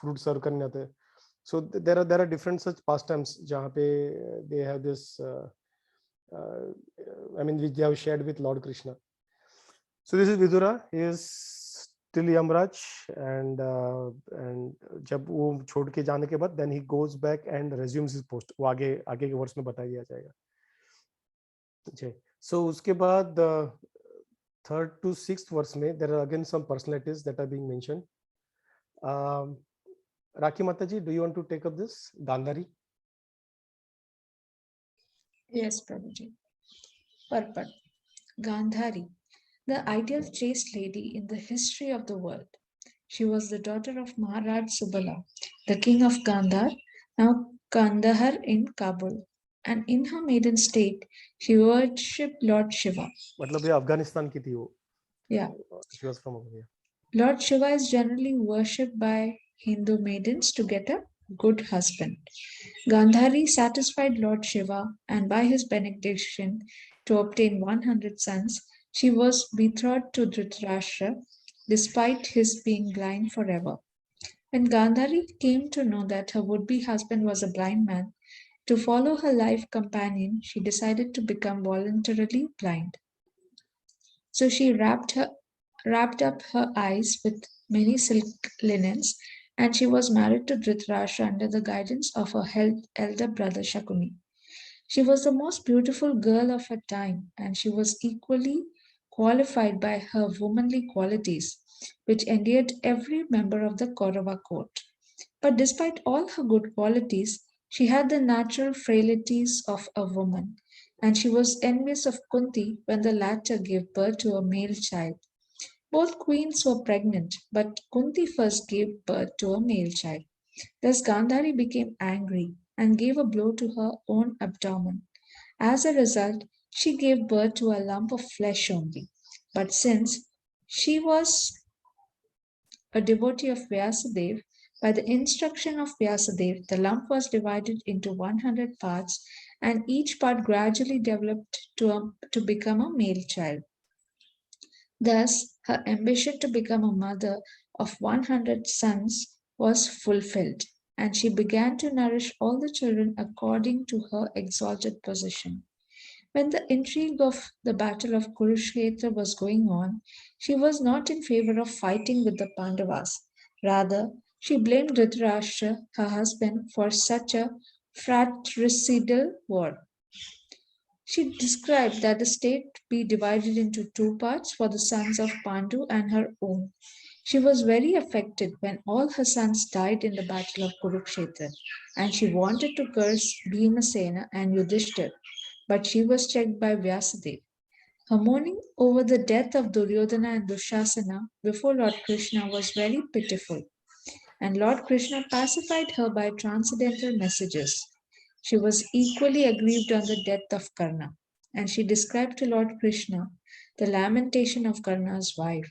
फ्रूट सर्व करने आते हैं so there are different such pastimes जहाँ पे they have this I mean which they have shared with Lord Krishna. So this is Vidura. He is still Yamraj and जब वो छोड़ के जाने के बाद then he goes back and resumes his post. वो आगे के वर्ष में बताया दिया जाएगा. Okay. So उसके बाद third to sixth verse में there are again some personalities that are being mentioned. Rakhi Mataji, do you want to take up this? Gandhari? Yes, Prabhuji. Purport. Gandhari, the ideal chaste lady in the history of the world. She was the daughter of Maharaj Subala, the king of Gandhar, now Kandahar in Kabul. And in her maiden state, she worshipped Lord Shiva. मतलब ये अफगानिस्तान की थी वो. Yeah. She was from over here. Lord Shiva is generally worshipped by Hindu maidens to get a good husband. Gandhari satisfied Lord Shiva, and by his benediction to obtain 100 sons, she was betrothed to Dhritarashtra, despite his being blind forever. When Gandhari came to know that her would-be husband was a blind man, to follow her life companion, she decided to become voluntarily blind. So she wrapped up her eyes with many silk linens, and she was married to Dhritarashtra under the guidance of her elder brother Shakuni. She was the most beautiful girl of her time, and she was equally qualified by her womanly qualities, which endeared every member of the Kaurava court. But despite all her good qualities, she had the natural frailties of a woman, and she was envious of Kunti when the latter gave birth to a male child. Both queens were pregnant, but Kunti first gave birth to a male child. Thus Gandhari became angry and gave a blow to her own abdomen. As a result, she gave birth to a lump of flesh only. But since she was a devotee of Vyasadeva, by the instruction of Vyasadeva, the lump was divided into 100 parts, and each part gradually developed to become a male child. Thus, her ambition to become a mother of 100 sons was fulfilled, and she began to nourish all the children according to her exalted position. When the intrigue of the battle of Kurukshetra was going on, she was not in favor of fighting with the Pandavas. Rather, she blamed Dhritarashtra, her husband, for such a fratricidal war. She described that the state be divided into two parts for the sons of Pandu and her own. She was very affected when all her sons died in the battle of Kurukshetra, and she wanted to curse Bhimasena and Yudhishthir, but she was checked by Vyasadeva. Her mourning over the death of Duryodhana and Dushasana before Lord Krishna was very pitiful, and Lord Krishna pacified her by transcendental messages. She was equally aggrieved on the death of Karna, and she described to Lord Krishna the lamentation of Karna's wife.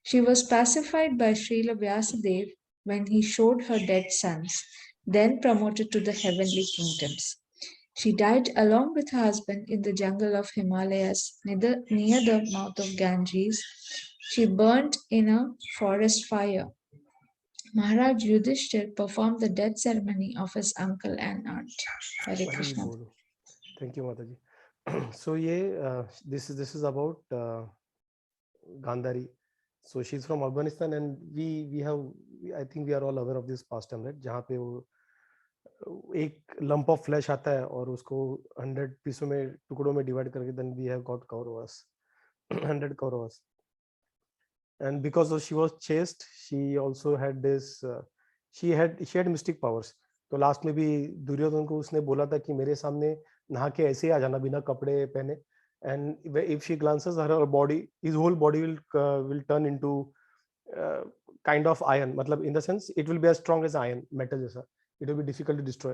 She was pacified by Srila Vyasadeva when he showed her dead sons, then promoted to the heavenly kingdoms. She died along with her husband in the jungle of Himalayas near the mouth of Ganges. She burnt in a forest fire. Maharaj Yudhishthir performed the death ceremony of his uncle and aunt. Hare Krishna. Thank you, Mataji. So this is about Gandhari. So she's from Afghanistan, and I think we are all aware of this pastime, right? जहाँ पे वो एक lump of flesh आता है और उसको 100 पीसों में टुकड़ों में डिवाइड करके then we have got Kauravas, 100 Kauravas. And because she was chaste, she also had this she had mystic powers. तो लास्ट में भी दुर्योधन को उसने बोला था कि मेरे सामने नहा के ऐसे ही आ जाना बिना कपड़े पहने, and if she glances at her body, his whole body will turn into kind of iron, मतलब in the sense it will be as strong as iron, metal जैसा. It will be difficult to destroy.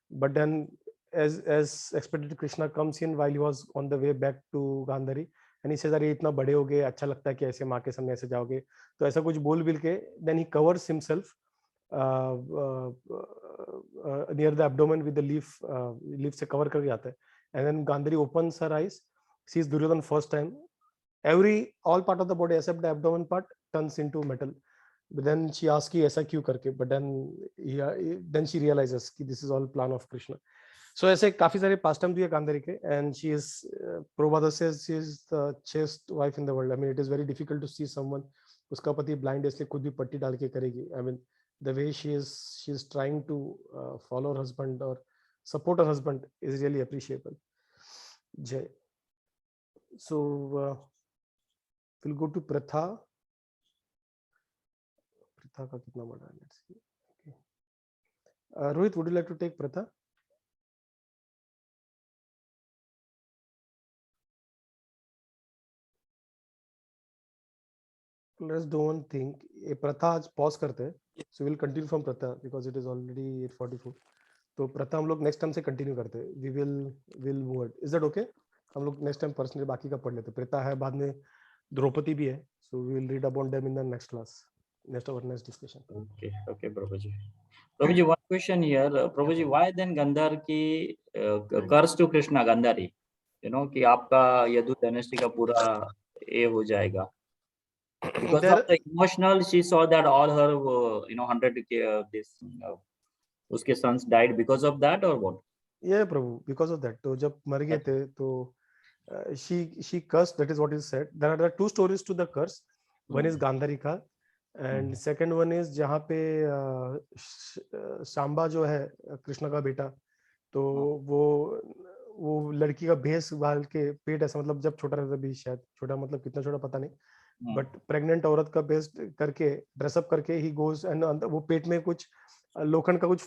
But then as expected, Krishna comes in while he was on the way back to Gandhari, and he says, अरे इतना बड़े हो गए, अच्छा लगता है कि ऐसे माँ के सामने ऐसे जाओगे, तो ऐसा कुछ बोल बिल के then he covers himself near the abdomen with the leaf से cover करके आता है, and then Gandhari opens her eyes, sees Duryodhan first time. All part of the body except the abdomen part turns into metal. But then she asks कि ऐसा क्यों करके, but then she realizes कि this is all plan of Krishna. So ऐसे काफी सारे pastime दिए गांधारी के, and she is Prabhupada says she is the chaste wife in the world. I mean, it is very difficult to see someone उसका पति blind है इसलिए खुद भी पट्टी डाल के करेगी. I mean, the way she is trying to follow her husband or support her husband is really appreciable. Jai. So we'll go to Pratha. Pratha का कितना बड़ा है? Let's see. Okay. Rohit, would you like to take Pratha? Let's do one thing. Pratha आज pause करते हैं. So we'll continue from Pratha because it is already 8:44. तो Pratha हम लोग next time से continue करते हैं. We'll move it. Is that okay? हम लोग next time personally बाकी का पढ़ लेते हैं. Pratha है, बाद में द्रौपदी भी है. So we will read about them in the next class. Next discussion. Okay, Prabhuji. Prabhuji, one question here. Prabhuji, why then Gandhari curse to Krishna Gandhari? You know कि आपका यदु dynasty का पूरा ये हो जाएगा. Because of the emotional, she saw that all her 100 उसके sons died because of that or what? Yeah, Prabhu, because of that. तो जब मर गए थे तो she cursed. That is what is said. There are two stories to the curse. One is Gandhari का, and second one is जहाँ पे शांबा जो है कृष्ण का बेटा, तो वो लड़की का भेष बाल के पेट ऐसा, मतलब जब छोटा रहता भी, शायद छोटा मतलब कितना छोटा पता नहीं, बट प्रेग्नेंट औरत का भेष करके ड्रेसअप करके ही गोज एंड वो पेट में कुछ लोखंड का कुछ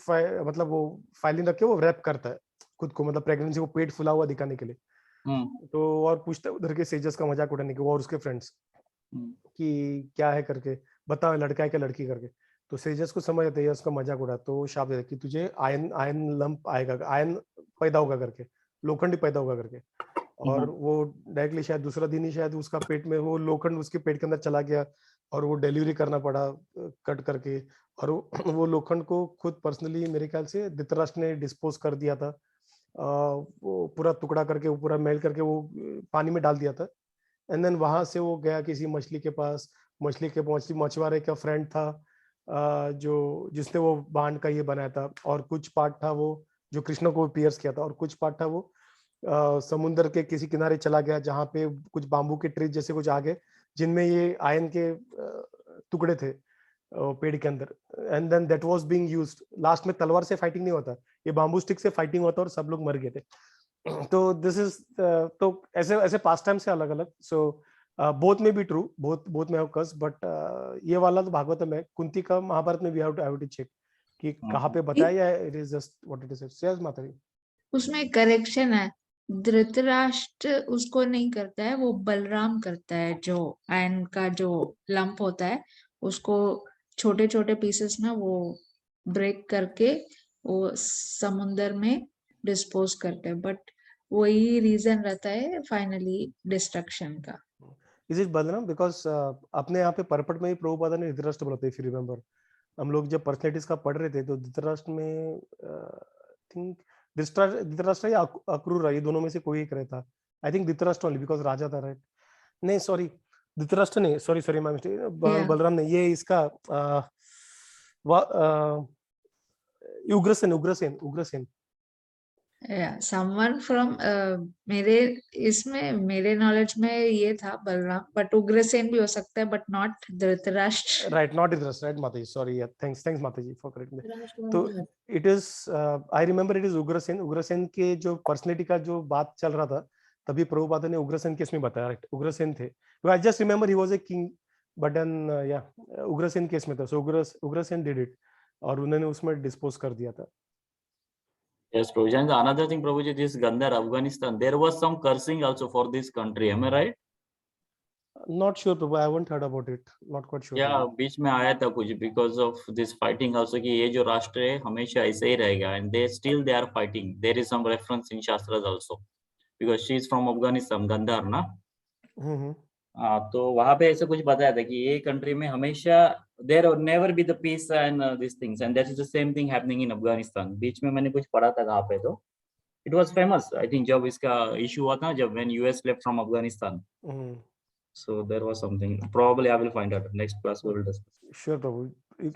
मतलब वो फाइलिंग रख के वो रैप करता है खुद को, मतलब प्रेगनेंसी को पेट फुला हुआ दिखाने के लिए। तो और पूछता है उधर के सेजस का मजाक उड़ाने के, वो और उसके फ्रेंड्स कि क्या है करके, बताओ लड़का है क्या लड़की करके। तो सेजस को समझ आते है उसका मजाक उड़ा, तो वो शाप देता है कि तुझे आयन आयन लंप आएगा, आयन पैदा होगा करके, लोखंड ही पैदा होगा करके। और वो डायरेक्टली शायद दूसरा दिन ही शायद उसका पेट में वो लोखंड उसके पेट के अंदर चला गया और वो डिलीवरी करना पड़ा कट करके। और वो लोखंड को खुद पर्सनली मेरे ख्याल से धृतराष्ट्र ने डिस्पोज कर दिया था, वो पूरा टुकड़ा करके, वो पूरा मेल्ट करके वो पानी में डाल दिया था। एंड देन वहां से वो गया किसी मछली के पास, मछली के मछुआरे का फ्रेंड था जो जिसने वो बांध का ये बनाया था, और कुछ पार्ट था वो जो कृष्ण को पियर्स किया था, और कुछ पार्ट था वो समुद्र के किसी किनारे चला गया जहाँ पे कुछ बाम्बू के ट्री जैसे कुछ आ गए जिनमें ये आयन के टुकड़े थे पेड़ के अंदर। And then that was being used. Last में तलवार से फाइटिंग नहीं होता, ये बाम्बू स्टिक से फाइटिंग होता और सब लोग मर गए थे। तो दिस इज तो ऐसे ऐसे पास टाइम से अलग अलग। सो बोथ में बी ट्रू, बोथ में ऑकर्स, बट ये वाला तो भागवतम है, कुंती का महाभारत में वी हैव टू चेक कि कहाँ पे बताया या it is just what it is. Says माता जी उसमें करेक्शन है, धृतराष्ट्र उसको नहीं करता है, वो बलराम करता है। जो आयन का जो लंप होता है उसको छोटे छोटे पीसेस में वो ब्रेक करके वो समुंदर में डिस्पोज करते हैं, बट वही रीजन रहता है फाइनली डिस्ट्रक्शन का। इज इट बलराम बिकॉज अपने यहाँ पे परपट में ही प्रभुपादा ने धृतराष्ट्र बोला था, इफ यू रिमेंबर। हम लोग जब पर्सनैलिटीज का पढ़ रहे थे तो धृतराष्ट्र में थिंक धृतराष्ट्र या अक्रूर, ये दोनों में से कोई एक रहता। I think Dhritarashtra only because राजा था, राइट? नहीं सॉरी, धृतराष्ट्र नहीं, sorry sorry my mistake, Balram नहीं, ये इसका उग्रसेन उग्रसेन उग्रसेन समवन फ्रॉम मेरे इसमें मेरे नॉलेज में ये था बलराम, बट उग्रसेन भी हो सकता है, but not Dhritarashtra. Right, not Dhritarashtra, right माता जी, सॉरी, थैंक्स थैंक्स माता जी फॉर करेक्टिंग मी। तो it is I remember it is Ugrasen. Ugrasen के जो पर्सनैलिटी का जो बात चल रहा था तभी प्रभुपादा ने उग्रसेन केस में बताया, राइट? उग्रसेन थे, I just remember he was a king, but then या उग्रसेन केस में था। सो उग्रसेन डिड इट और उन्होंने उसमें डिस्पोज कर दिया था। Yes, Prabhuji. And another thing, Prabhuji, this Gandhar, Afghanistan, there was some cursing also for this country. Am I right? Not sure, Prabhu. I haven't heard about it. Not quite sure. Yeah, बीच में आया था कुछ because of this fighting also कि ये जो राष्ट्र है हमेशा ऐसे ही रहेगा, and they are fighting. There is some reference in Shastras also because she is from Afghanistan, Gandhar ना। हाँ, तो वहाँ पे ऐसे कुछ बताया था कि ये कंट्री में हमेशा there will never be the peace and these things, and that is the same thing happening in Afghanistan. बीच में मैंने कुछ पढ़ा था कहाँ पे, तो it was famous, I think, जब इसका issue हुआ था, जब when US left from Afghanistan. So there was something. Probably I will find out. Next class we will discuss. Sure, Prabhu.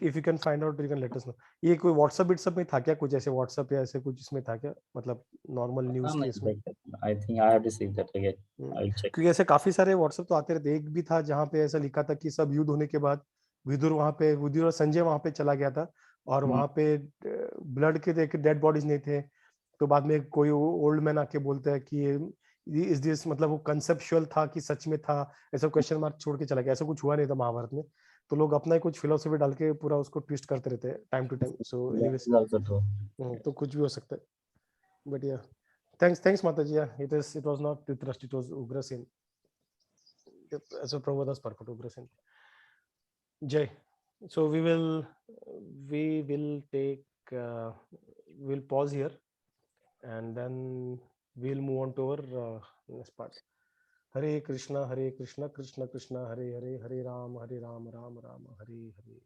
If you can find out, you can let us know. ये कोई WhatsApp में था क्या कुछ ऐसे, WhatsApp या ऐसे कुछ इसमें था क्या, मतलब नॉर्मल न्यूज़ के इसमें? I think I have to see that again. I'll check. क्योंकि ऐसे काफी सारे WhatsApp तो आते रहते। एक भी था जहाँ पे ऐसा लिखा था कि सब युद्ध होने के बाद विदुर और संजय वहाँ पे चला गया था और वहाँ पे ब्लड के डेड बॉडीज नहीं थे। तो बाद में कोई ओल्ड मैन आके बोलता है कि इज दिस, मतलब वो कंसेप्चुअल था कि सच में था, ऐसा क्वेश्चन मार्क छोड़ के चला गया। ऐसा कुछ हुआ नहीं था महाभारत में। तो लोग अपना ही कुछ फिलोसफी डाल के पूरा उसको ट्विस्ट करते रहते हैं time to time. So anyways, तो कुछ भी हो सकता है, बट या thanks Mataji. Yeah, it was not Dhritarashtra, it was Ugrasen. As a Prabhupada Sparkot Ugrasen. Jay. So we will take we'll pause here and then we'll move on to our next part. Hare Krishna Krishna Krishna Hare Hare, Hare Ram Ram Ram Hare Hare.